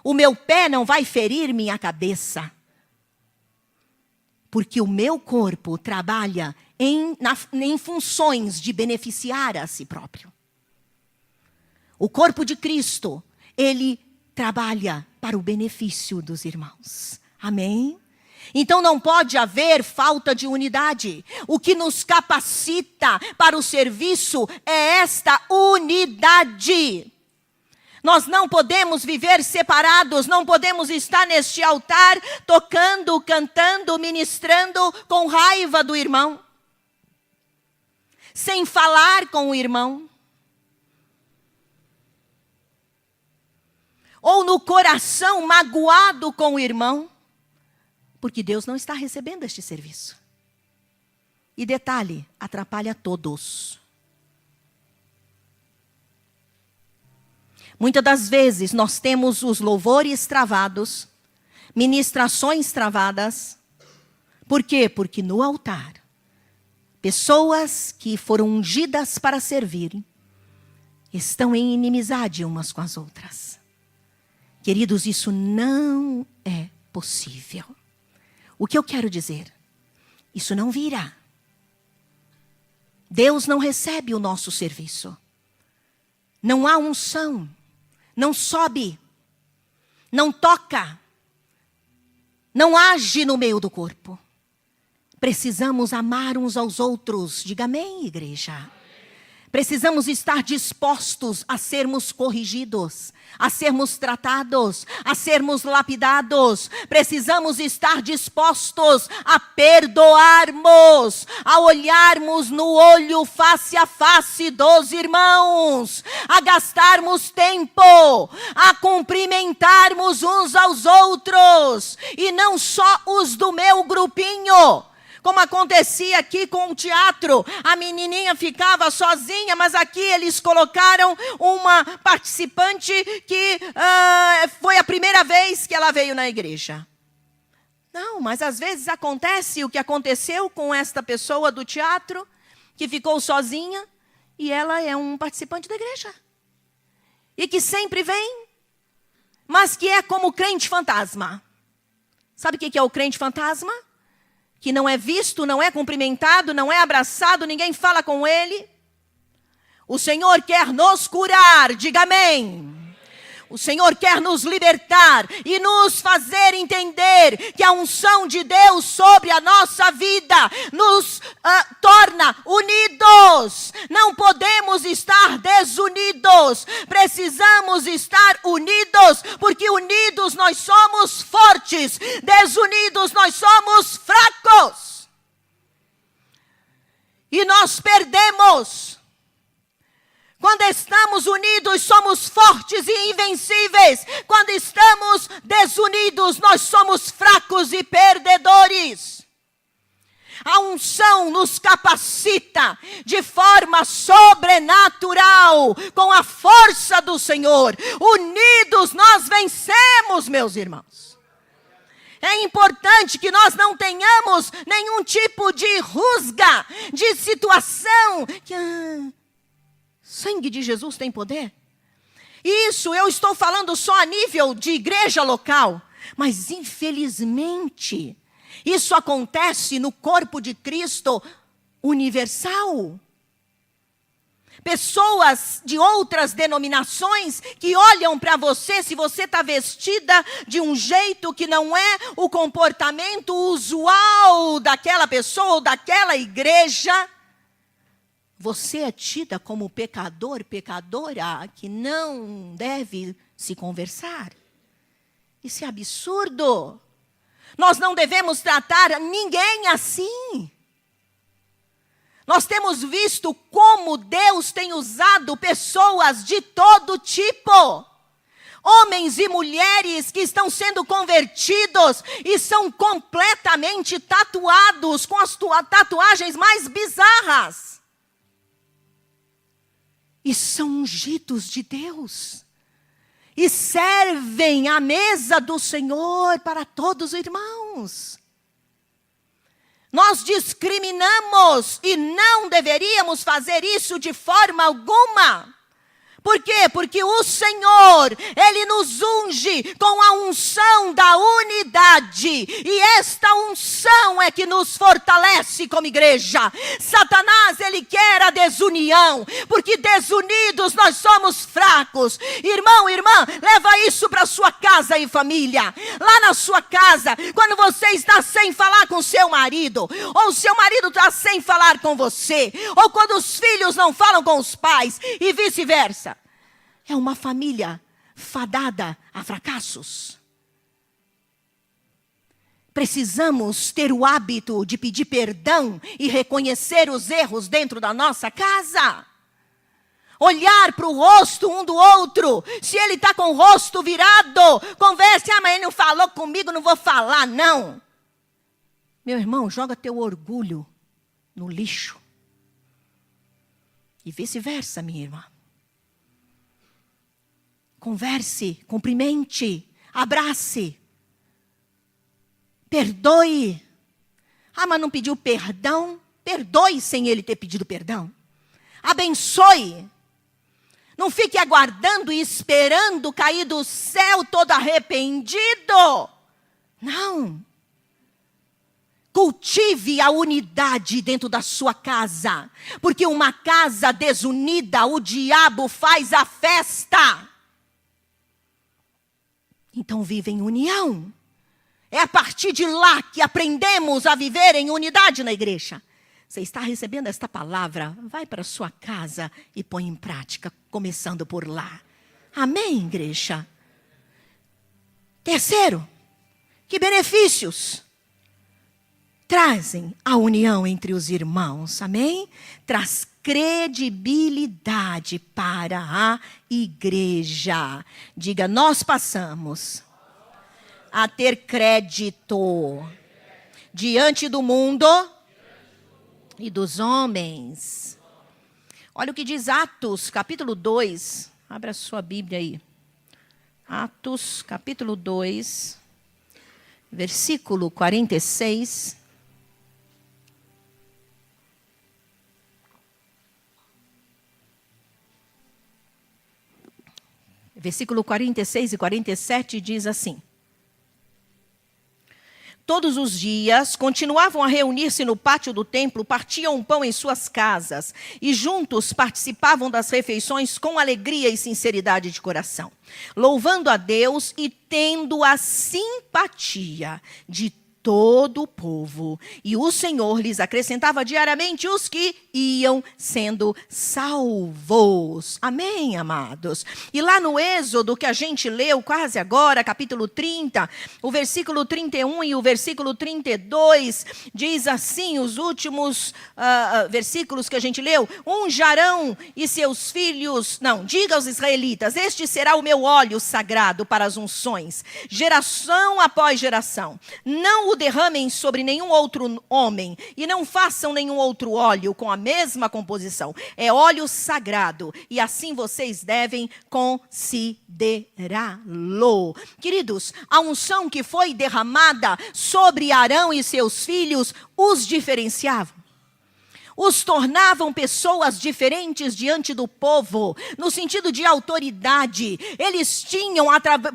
O meu pé não vai ferir minha cabeça. Porque o meu corpo trabalha em funções de beneficiar a si próprio. O corpo de Cristo, ele trabalha para o benefício dos irmãos. Amém? Então não pode haver falta de unidade. O que nos capacita para o serviço é esta unidade. Nós não podemos viver separados, não podemos estar neste altar tocando, cantando, ministrando com raiva do irmão, sem falar com o irmão. Ou no coração magoado com o irmão, porque Deus não está recebendo este serviço. E detalhe, atrapalha todos. Muitas das vezes nós temos os louvores travados, ministrações travadas. Por quê? Porque no altar, pessoas que foram ungidas para servir, estão em inimizade umas com as outras. Queridos, isso não é possível. O que eu quero dizer? Isso não virá. Deus não recebe o nosso serviço. não há unção, não sobe, não toca, não age no meio do corpo. Precisamos amar uns aos outros. Diga amém, igreja. Precisamos estar dispostos a sermos corrigidos, a sermos tratados, a sermos lapidados. Precisamos estar dispostos a perdoarmos, a olharmos no olho face a face dos irmãos, a gastarmos tempo, a cumprimentarmos uns aos outros, e não só os do meu grupinho. Como acontecia aqui com o teatro, a menininha ficava sozinha, mas aqui eles colocaram uma participante que foi a primeira vez que ela veio na igreja. Não, mas às vezes acontece o que aconteceu com esta pessoa do teatro, que ficou sozinha, e ela é um participante da igreja. E que sempre vem, mas que é como crente fantasma. Sabe o que é o crente fantasma? Que não é visto, não é cumprimentado, não é abraçado, ninguém fala com ele. O Senhor quer nos curar, diga amém. O Senhor quer nos libertar e nos fazer entender que a unção de Deus sobre a nossa vida nos torna unidos. Não podemos estar desunidos. Precisamos estar unidos, porque unidos nós somos fortes, desunidos nós somos fracos. E nós perdemos. Quando estamos unidos, somos fortes e invencíveis. Quando estamos desunidos, nós somos fracos e perdedores. A unção nos capacita de forma sobrenatural, com a força do Senhor. Unidos nós vencemos, meus irmãos. É importante que nós não tenhamos nenhum tipo de rusga, de situação que... sangue de Jesus tem poder? Isso eu estou falando só a nível de igreja local. Mas infelizmente, isso acontece no corpo de Cristo universal. Pessoas de outras denominações que olham para você, se você está vestida de um jeito que não é o comportamento usual daquela pessoa ou daquela igreja, você é tida como pecador, pecadora, que não deve se conversar. Isso é absurdo. Nós não devemos tratar ninguém assim. Nós temos visto como Deus tem usado pessoas de todo tipo. Homens e mulheres que estão sendo convertidos e são completamente tatuados com as tatuagens mais bizarras. E são ungidos de Deus. E servem à mesa do Senhor para todos os irmãos. Nós discriminamos e não deveríamos fazer isso de forma alguma. Por quê? Porque o Senhor, Ele nos unge com a unção da unidade. E esta unção é que nos fortalece como igreja. Satanás, ele quer a desunião, porque desunidos nós somos fracos. Irmão, irmã, leva isso para sua casa e família. Lá na sua casa, quando você está sem falar com seu marido, ou seu marido está sem falar com você, ou quando os filhos não falam com os pais, e vice-versa. É uma família fadada a fracassos. Precisamos ter o hábito de pedir perdão e reconhecer os erros dentro da nossa casa. Olhar para o rosto um do outro. Se ele está com o rosto virado, converse. Mas ele não falou comigo, não vou falar, não. Meu irmão, joga teu orgulho no lixo. E vice-versa, minha irmã. Converse, cumprimente, abrace, perdoe. Mas não pediu perdão? Perdoe sem ele ter pedido perdão. Abençoe. Não fique aguardando e esperando cair do céu todo arrependido. Não. Cultive a unidade dentro da sua casa. Porque uma casa desunida, o diabo faz a festa. Então vive em união. É a partir de lá que aprendemos a viver em unidade na igreja. Você está recebendo esta palavra? Vai para a sua casa e põe em prática, começando por lá. Amém, igreja? Terceiro, que benefícios trazem a união entre os irmãos? Amém? Traz credibilidade para a igreja. Diga, nós passamos a ter crédito diante do mundo e dos homens. Olha o que diz Atos, capítulo 2. Abra a sua Bíblia aí. Atos, capítulo 2, versículo 46. Versículo 46 e 47 diz assim: todos os dias continuavam a reunir-se no pátio do templo, partiam o pão em suas casas e juntos participavam das refeições com alegria e sinceridade de coração, louvando a Deus e tendo a simpatia de todo o povo. E o Senhor lhes acrescentava diariamente os que iam sendo salvos. Amém, amados? E lá no Êxodo, que a gente leu quase agora, capítulo 30, o versículo 31 e o versículo 32, diz assim, os últimos versículos que a gente leu: Arão e seus filhos, diga aos israelitas, este será o meu óleo sagrado para as unções, geração após geração. Não o derramem sobre nenhum outro homem e não façam nenhum outro óleo com a mesma composição. É óleo sagrado e assim vocês devem considerá-lo. Queridos, a unção que foi derramada sobre Arão e seus filhos os diferenciava. Os tornavam pessoas diferentes diante do povo, no sentido de autoridade. Eles tinham,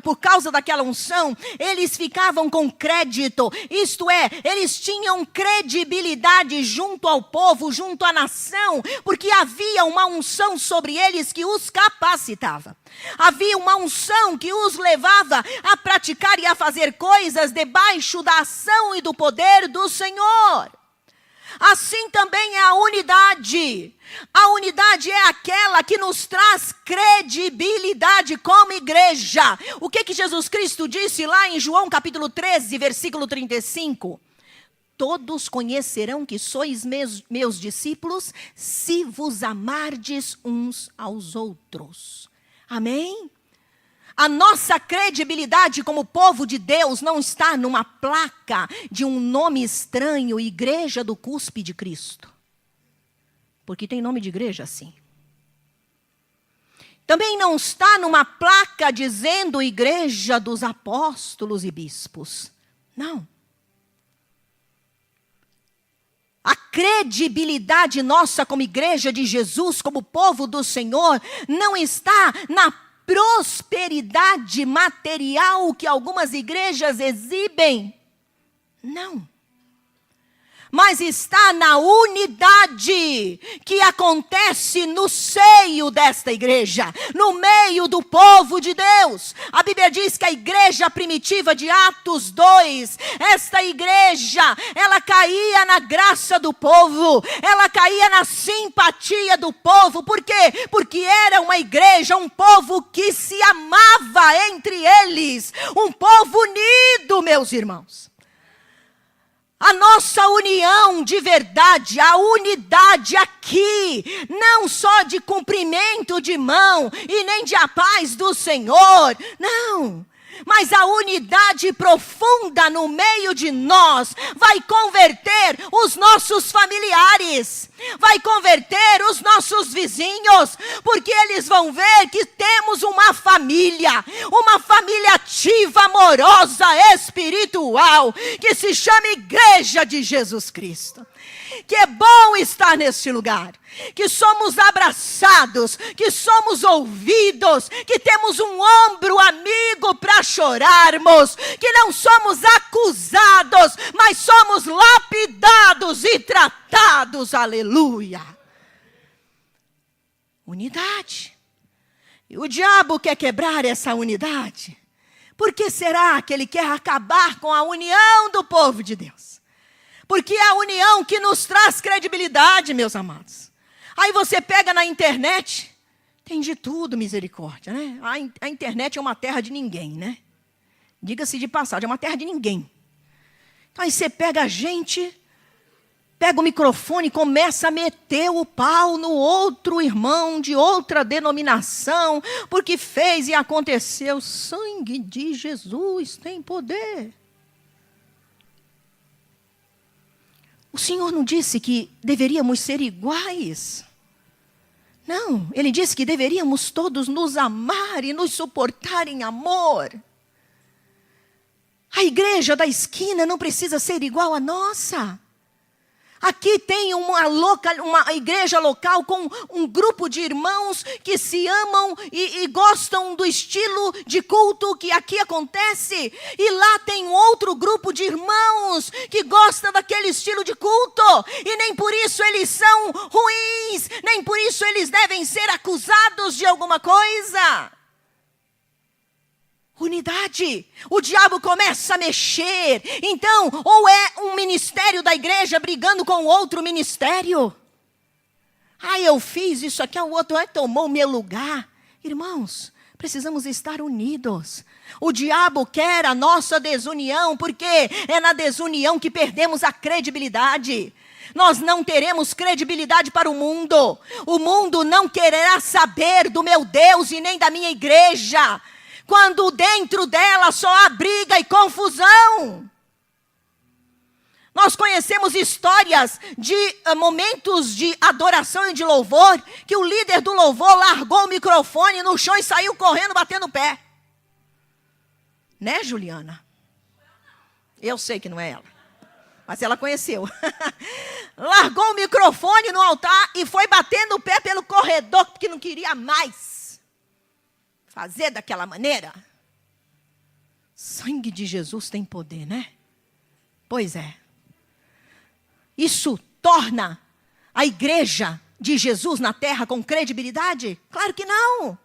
por causa daquela unção, eles ficavam com crédito. Isto é, eles tinham credibilidade junto ao povo, junto à nação, porque havia uma unção sobre eles que os capacitava. Havia uma unção que os levava a praticar e a fazer coisas debaixo da ação e do poder do Senhor. Assim também é a unidade. A unidade é aquela que nos traz credibilidade como igreja. O que Jesus Cristo disse lá em João capítulo 13, versículo 35? Todos conhecerão que sois meus discípulos se vos amardes uns aos outros. Amém? A nossa credibilidade como povo de Deus não está numa placa de um nome estranho, Igreja do Cuspe de Cristo. Porque tem nome de igreja assim. Também não está numa placa dizendo Igreja dos Apóstolos e Bispos. Não. A credibilidade nossa como igreja de Jesus, como povo do Senhor, não está na prosperidade material que algumas igrejas exibem. Não. Mas está na unidade que acontece no seio desta igreja, no meio do povo de Deus. A Bíblia diz que a igreja primitiva de Atos 2, esta igreja, ela caía na graça do povo, ela caía na simpatia do povo. Por quê? Porque era uma igreja, um povo que se amava entre eles, um povo unido, meus irmãos. A nossa união de verdade, a unidade aqui, não só de cumprimento de mão e nem de a paz do Senhor, não. Mas a unidade profunda no meio de nós vai converter os nossos familiares, vai converter os nossos vizinhos, porque eles vão ver que temos uma família ativa, amorosa, espiritual, que se chama Igreja de Jesus Cristo. que é bom estar neste lugar, que somos abraçados, que somos ouvidos, que temos um ombro amigo para chorarmos, que não somos acusados, mas somos lapidados e tratados, aleluia. Unidade. E o diabo quer quebrar essa unidade. Por que será que ele quer acabar com a união do povo de Deus? Porque é a união que nos traz credibilidade, meus amados. Aí você pega na internet, tem de tudo, misericórdia, né? A internet é uma terra de ninguém, né? Diga-se de passagem, é uma terra de ninguém. Então aí você pega a gente, pega o microfone e começa a meter o pau no outro irmão de outra denominação, porque fez e aconteceu. O sangue de Jesus tem poder. O Senhor não disse que deveríamos ser iguais. Não, Ele disse que deveríamos todos nos amar e nos suportar em amor. A igreja da esquina não precisa ser igual à nossa. Aqui tem uma igreja local com um grupo de irmãos que se amam e gostam do estilo de culto que aqui acontece. E lá tem outro grupo de irmãos que gosta daquele estilo de culto. E nem por isso eles são ruins, nem por isso eles devem ser acusados de alguma coisa. Unidade. O diabo começa a mexer. Então, ou é um ministério da igreja brigando com outro ministério. Eu fiz isso aqui, o outro tomou o meu lugar. Irmãos, precisamos estar unidos. O diabo quer a nossa desunião, porque é na desunião que perdemos a credibilidade. Nós não teremos credibilidade para o mundo. O mundo não quererá saber do meu Deus e nem da minha igreja, quando dentro dela só há briga e confusão. Nós conhecemos histórias de momentos de adoração e de louvor, que o líder do louvor largou o microfone no chão e saiu correndo, batendo o pé. Né, Juliana? Eu sei que não é ela, mas ela conheceu. Largou o microfone no altar e foi batendo o pé pelo corredor, porque não queria mais fazer daquela maneira. Sangue de Jesus tem poder, né? Pois é. Isso torna a igreja de Jesus na terra com credibilidade? Claro que não.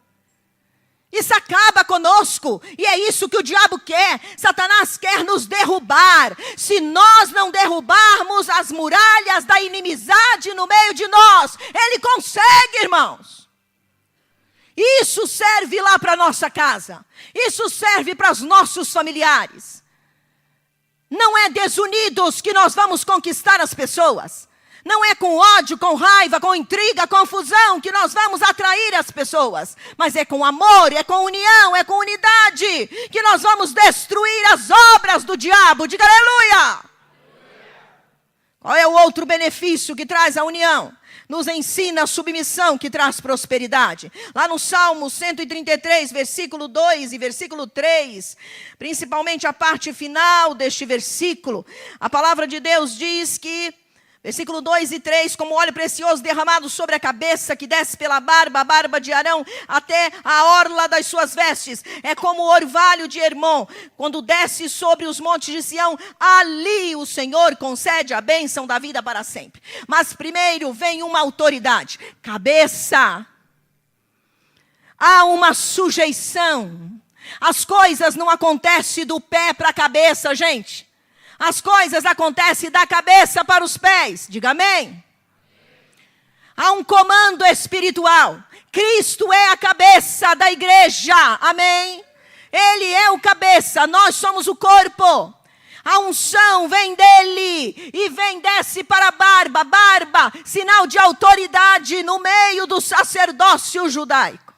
Isso acaba conosco. E é isso que o diabo quer. Satanás quer nos derrubar. Se nós não derrubarmos as muralhas da inimizade no meio de nós, ele consegue, irmãos. Isso serve lá para a nossa casa. Isso serve para os nossos familiares. Não é desunidos que nós vamos conquistar as pessoas. Não é com ódio, com raiva, com intriga, confusão que nós vamos atrair as pessoas. Mas é com amor, é com união, é com unidade que nós vamos destruir as obras do diabo. Diga aleluia! Qual é o outro benefício que traz a união? Nos ensina a submissão que traz prosperidade. Lá no Salmo 133, versículo 2 e versículo 3, principalmente a parte final deste versículo, a palavra de Deus diz que, versículo 2 e 3, como óleo precioso derramado sobre a cabeça, que desce pela barba, a barba de Arão, até a orla das suas vestes. É como o orvalho de Hermon, quando desce sobre os montes de Sião, ali o Senhor concede a bênção da vida para sempre. Mas primeiro vem uma autoridade, cabeça. Há uma sujeição. As coisas não acontecem do pé para a cabeça, gente. As coisas acontecem da cabeça para os pés. Diga amém. Há um comando espiritual. Cristo é a cabeça da igreja. Amém. Ele é o cabeça, nós somos o corpo. A unção vem dele e desce para a barba. Barba, sinal de autoridade no meio do sacerdócio judaico.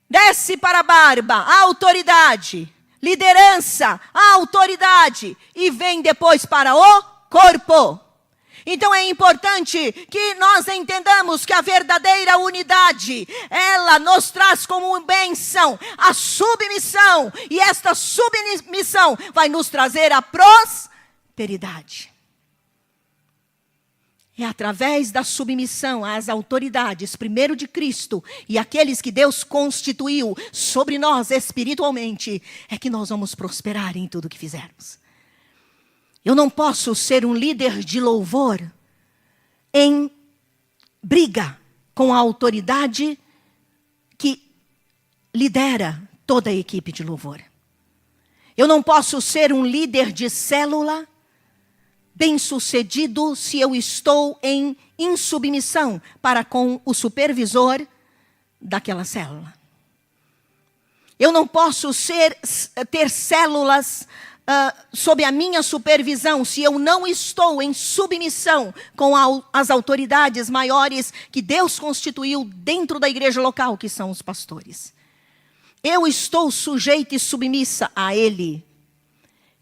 Desce para a barba, a autoridade. Liderança, a autoridade, e vem depois para o corpo. Então é importante que nós entendamos que a verdadeira unidade, ela nos traz como bênção a submissão, e esta submissão vai nos trazer a prosperidade. é através da submissão às autoridades, primeiro de Cristo, e aqueles que Deus constituiu sobre nós espiritualmente, é que nós vamos prosperar em tudo que fizermos. Eu não posso ser um líder de louvor em briga com a autoridade que lidera toda a equipe de louvor. Eu não posso ser um líder de célula bem-sucedido se eu estou em insubmissão para com o supervisor daquela célula. Eu não posso ter células sob a minha supervisão se eu não estou em submissão com as autoridades maiores que Deus constituiu dentro da igreja local, que são os pastores. Eu estou sujeita e submissa a Ele.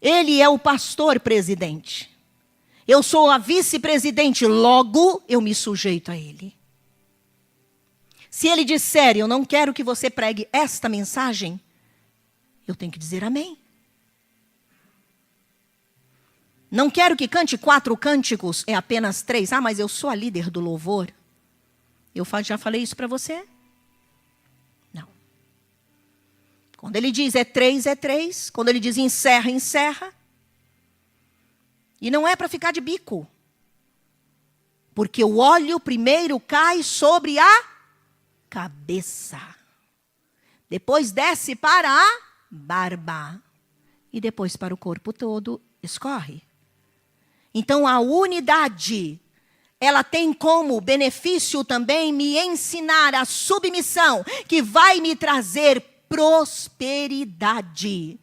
Ele é o pastor presidente. Eu sou a vice-presidente, logo eu me sujeito a Ele. Se Ele disser, eu não quero que você pregue esta mensagem, eu tenho que dizer amém. Não quero que cante 4 cânticos, é apenas 3. Ah, mas eu sou a líder do louvor. Eu já falei isso para você? Não. Quando Ele diz é 3, é 3. Quando Ele diz encerra, encerra. E não é para ficar de bico. Porque o óleo primeiro cai sobre a cabeça. Depois desce para a barba. E depois para o corpo todo escorre. Então a unidade, ela tem como benefício também me ensinar a submissão, que vai me trazer prosperidade.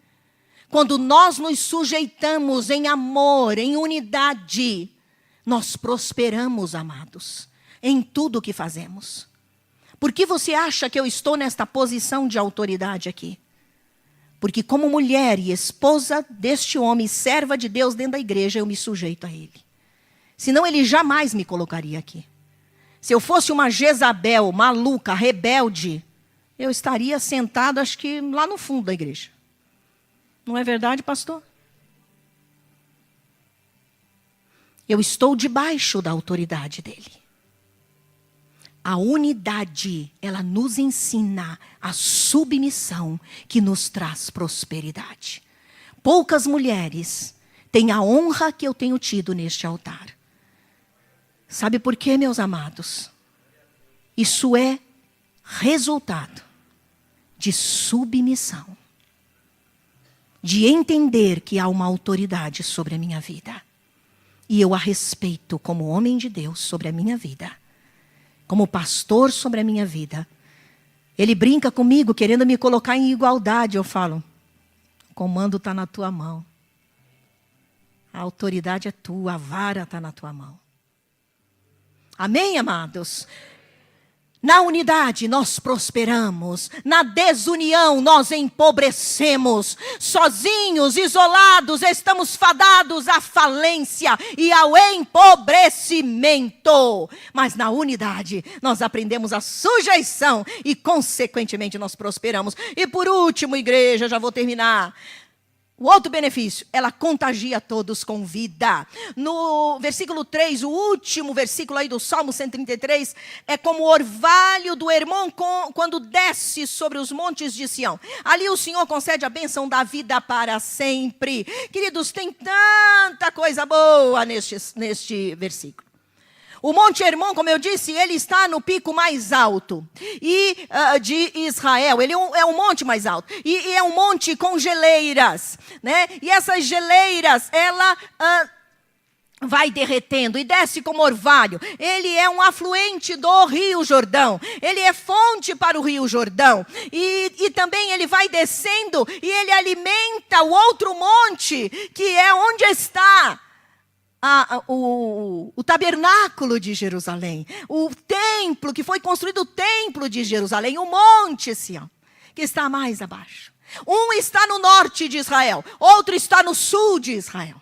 Quando nós nos sujeitamos em amor, em unidade, nós prosperamos, amados, em tudo que fazemos. Por que você acha que eu estou nesta posição de autoridade aqui? Porque como mulher e esposa deste homem, serva de Deus dentro da igreja, eu me sujeito a ele. Senão ele jamais me colocaria aqui. Se eu fosse uma Jezabel, maluca, rebelde, eu estaria sentado, acho que lá no fundo da igreja. Não é verdade, pastor? Eu estou debaixo da autoridade dele. A unidade, ela nos ensina a submissão que nos traz prosperidade. Poucas mulheres têm a honra que eu tenho tido neste altar. Sabe por quê, meus amados? Isso é resultado de submissão. De entender que há uma autoridade sobre a minha vida. E eu a respeito como homem de Deus sobre a minha vida. Como pastor sobre a minha vida. Ele brinca comigo, querendo me colocar em igualdade. Eu falo, o comando está na tua mão. A autoridade é tua, a vara está na tua mão. Amém, amados? Na unidade nós prosperamos, na desunião nós empobrecemos, sozinhos, isolados, estamos fadados à falência e ao empobrecimento. Mas na unidade nós aprendemos a sujeição e consequentemente nós prosperamos. E por último, igreja, já vou terminar. O outro benefício, ela contagia todos com vida. No versículo 3, o último versículo aí do Salmo 133, é como o orvalho do Hermon quando desce sobre os montes de Sião. Ali o Senhor concede a bênção da vida para sempre. Queridos, tem tanta coisa boa neste versículo. O Monte Hermon, como eu disse, ele está no pico mais alto de Israel. Ele é um monte mais alto. E é um monte com geleiras, né? E essas geleiras, ela vai derretendo e desce como orvalho. Ele é um afluente do Rio Jordão. Ele é fonte para o Rio Jordão. E também ele vai descendo e ele alimenta o outro monte, que é onde está o tabernáculo de Jerusalém, o templo, que foi construído o templo de Jerusalém, o monte Sião, que está mais abaixo. Um está no norte de Israel, outro está no sul de Israel.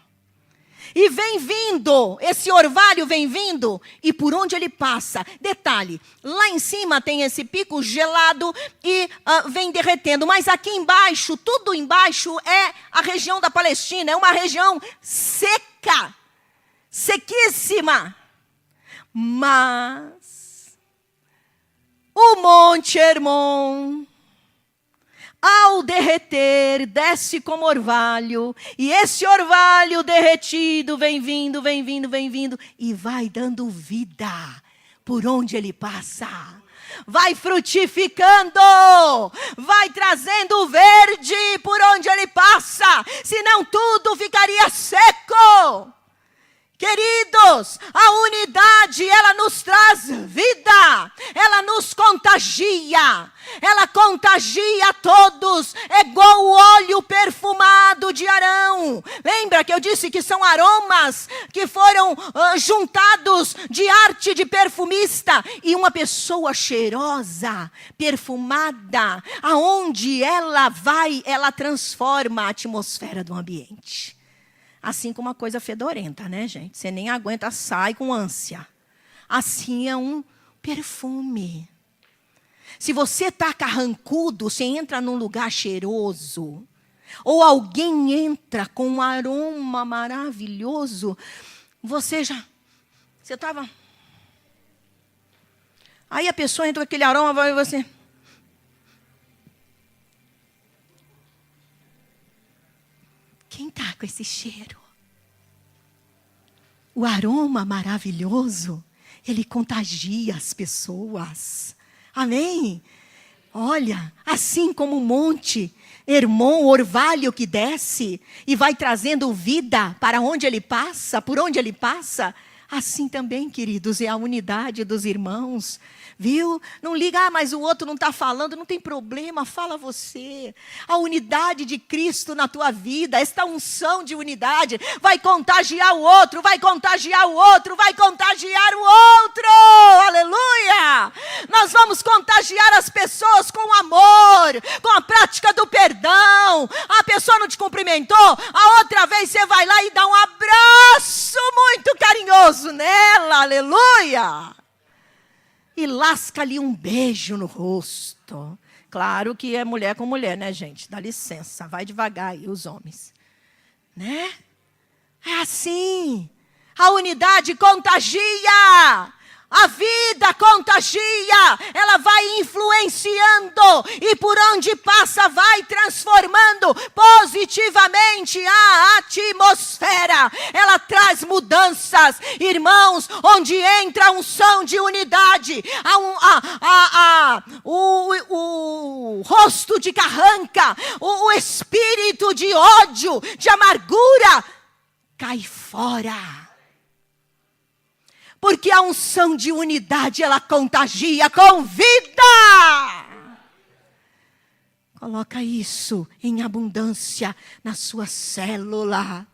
E vem vindo, esse orvalho vem vindo, e por onde ele passa, detalhe, lá em cima tem esse pico gelado e vem derretendo, mas aqui embaixo, tudo embaixo é a região da Palestina, é uma região seca, sequíssima. Mas o Monte Hermon, ao derreter, desce como orvalho, e esse orvalho derretido vem vindo, e vai dando vida por onde ele passa. Vai frutificando, vai trazendo verde por onde ele passa, senão tudo ficaria seco. Queridos, a unidade, ela nos traz vida, ela nos contagia, ela contagia a todos, é igual o óleo perfumado de Arão. Lembra que eu disse que são aromas que foram juntados de arte de perfumista, e uma pessoa cheirosa, perfumada, aonde ela vai, ela transforma a atmosfera do ambiente. Assim como uma coisa fedorenta, né, gente? Você nem aguenta, sai com ânsia. Assim é um perfume. Se você está carrancudo, você entra num lugar cheiroso, ou alguém entra com um aroma maravilhoso, você estava... Aí a pessoa entra com aquele aroma, vai e você... Quem está com esse cheiro? O aroma maravilhoso, ele contagia as pessoas. Amém? Olha, assim como o monte Hermon, orvalho que desce e vai trazendo vida para onde ele passa, por onde ele passa, assim também, queridos, é a unidade dos irmãos. Viu? Não liga, mas o outro não está falando, não tem problema, fala você. A unidade de Cristo na tua vida, esta unção de unidade, vai contagiar o outro, vai contagiar o outro, vai contagiar o outro. Aleluia! Nós vamos contagiar as pessoas com amor, com a prática do perdão. A pessoa não te cumprimentou, a outra vez você vai lá e dá um abraço muito carinhoso nela, aleluia! E lasca-lhe um beijo no rosto. Claro que é mulher com mulher, né, gente? Dá licença, vai devagar aí, os homens. Né? É assim. A unidade contagia. A vida contagia, ela vai influenciando e por onde passa vai transformando positivamente a atmosfera. Ela traz mudanças, irmãos, onde entra a unção de unidade, o rosto de carranca, o espírito de ódio, de amargura, cai fora. Porque a unção de unidade, ela contagia com vida. Coloca isso em abundância na sua célula.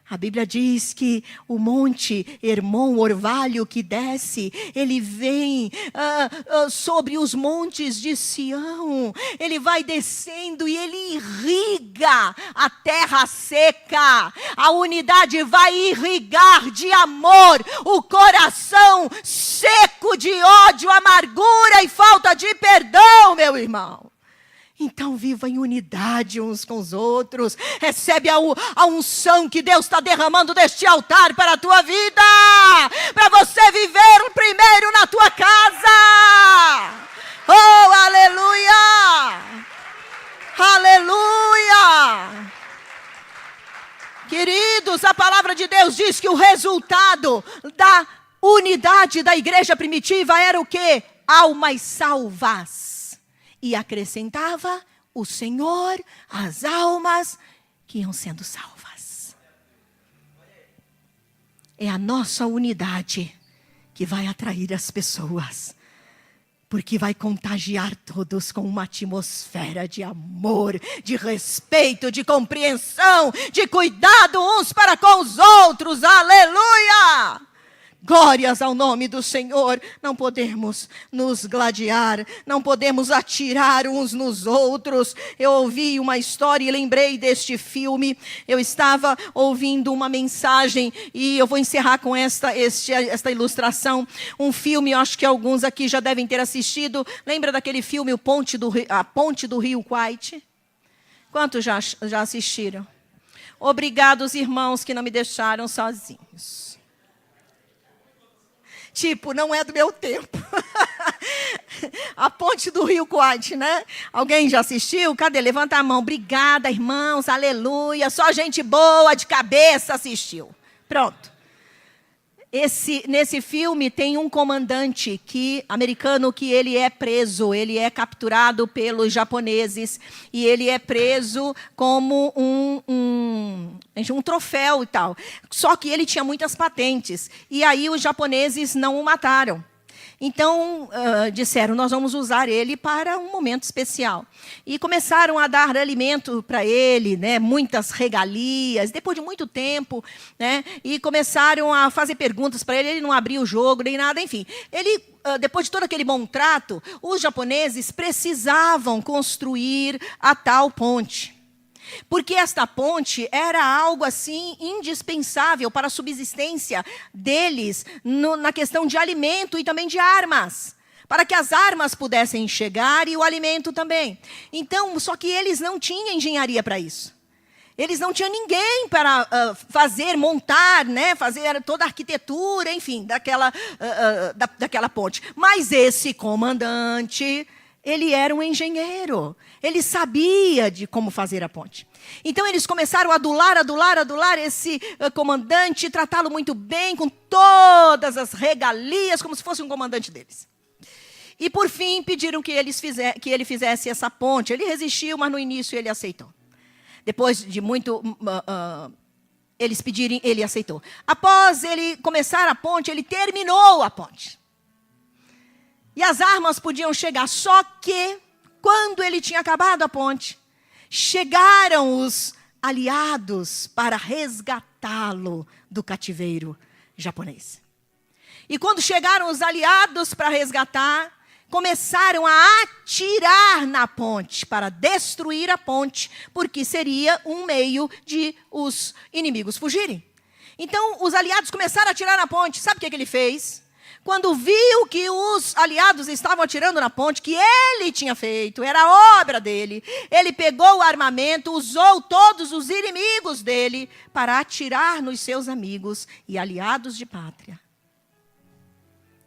A Bíblia diz que o monte Hermon, o orvalho que desce, ele vem sobre os montes de Sião. Ele vai descendo e ele irriga a terra seca. A unidade vai irrigar de amor o coração seco de ódio, amargura e falta de perdão, meu irmão. Então viva em unidade uns com os outros. Recebe a unção que Deus está derramando deste altar para a tua vida. Para você viver primeiro na tua casa. Oh, aleluia! Aleluia! Queridos, a palavra de Deus diz que o resultado da unidade da igreja primitiva era o quê? Almas salvas. E acrescentava o Senhor as almas que iam sendo salvas. É a nossa unidade que vai atrair as pessoas. Porque vai contagiar todos com uma atmosfera de amor, de respeito, de compreensão, de cuidado uns para com os outros. Aleluia! Glórias ao nome do Senhor. Não podemos nos gladiar, não podemos atirar uns nos outros. Eu ouvi uma história e lembrei deste filme. Eu estava ouvindo uma mensagem e eu vou encerrar com esta ilustração. Um filme, eu acho que alguns aqui já devem ter assistido. Lembra daquele filme, A Ponte do Rio Kwai? Quantos já assistiram? Obrigados, irmãos, que não me deixaram sozinhos. Tipo, não é do meu tempo. A ponte do Rio Quad, né? Alguém já assistiu? Cadê? Levanta a mão. Obrigada, irmãos, aleluia. Só gente boa de cabeça assistiu. Pronto. Nesse filme tem um comandante americano que ele é preso, ele é capturado pelos japoneses e ele é preso como um troféu e tal. Só que ele tinha muitas patentes e aí os japoneses não o mataram. Então, disseram, nós vamos usar ele para um momento especial. E começaram a dar alimento para ele, né, muitas regalias, depois de muito tempo, né, e começaram a fazer perguntas para ele não abria o jogo, nem nada, enfim. Depois de todo aquele bom trato, os japoneses precisavam construir a tal ponte. Porque esta ponte era algo assim indispensável para a subsistência deles na questão de alimento e também de armas. Para que as armas pudessem chegar e o alimento também. Então, só que eles não tinham engenharia para isso. Eles não tinham ninguém para montar, né, fazer toda a arquitetura, enfim, daquela ponte. Mas esse comandante, ele era um engenheiro. Ele sabia de como fazer a ponte. Então, eles começaram a adular esse comandante, tratá-lo muito bem, com todas as regalias, como se fosse um comandante deles. E, por fim, pediram que ele fizesse essa ponte. Ele resistiu, mas no início ele aceitou. Depois de muito eles pedirem, ele aceitou. Após ele começar a ponte, ele terminou a ponte. E as armas podiam chegar, só que, quando ele tinha acabado a ponte, chegaram os aliados para resgatá-lo do cativeiro japonês. E quando chegaram os aliados para resgatar, começaram a atirar na ponte para destruir a ponte, porque seria um meio de os inimigos fugirem. Então, os aliados começaram a atirar na ponte. Sabe o que ele fez? Quando viu que os aliados estavam atirando na ponte, que ele tinha feito, era obra dele, ele pegou o armamento, usou todos os inimigos dele para atirar nos seus amigos e aliados de pátria.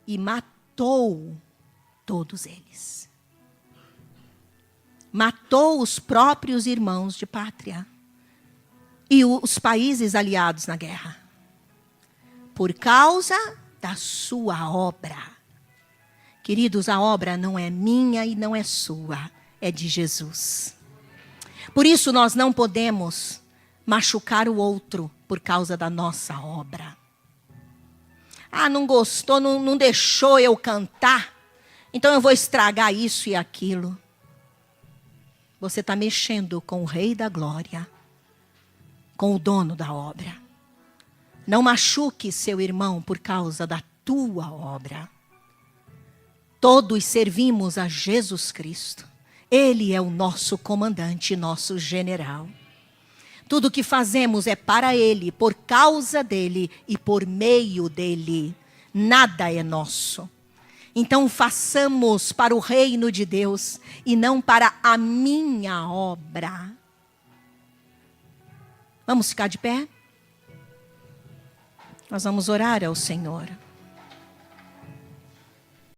E matou todos eles. Matou os próprios irmãos de pátria e os países aliados na guerra. Por causa da sua obra. Queridos, a obra não é minha e não é sua, é de Jesus. Por isso nós não podemos machucar o outro por causa da nossa obra. Ah, não gostou, não deixou eu cantar, então eu vou estragar isso e aquilo. Você está mexendo com o Rei da Glória, com o dono da obra. Não machuque seu irmão por causa da tua obra. Todos servimos a Jesus Cristo. Ele é o nosso comandante, nosso general. Tudo que fazemos é para Ele, por causa dEle e por meio dEle. Nada é nosso. Então façamos para o reino de Deus e não para a minha obra. Vamos ficar de pé? Nós vamos orar ao Senhor.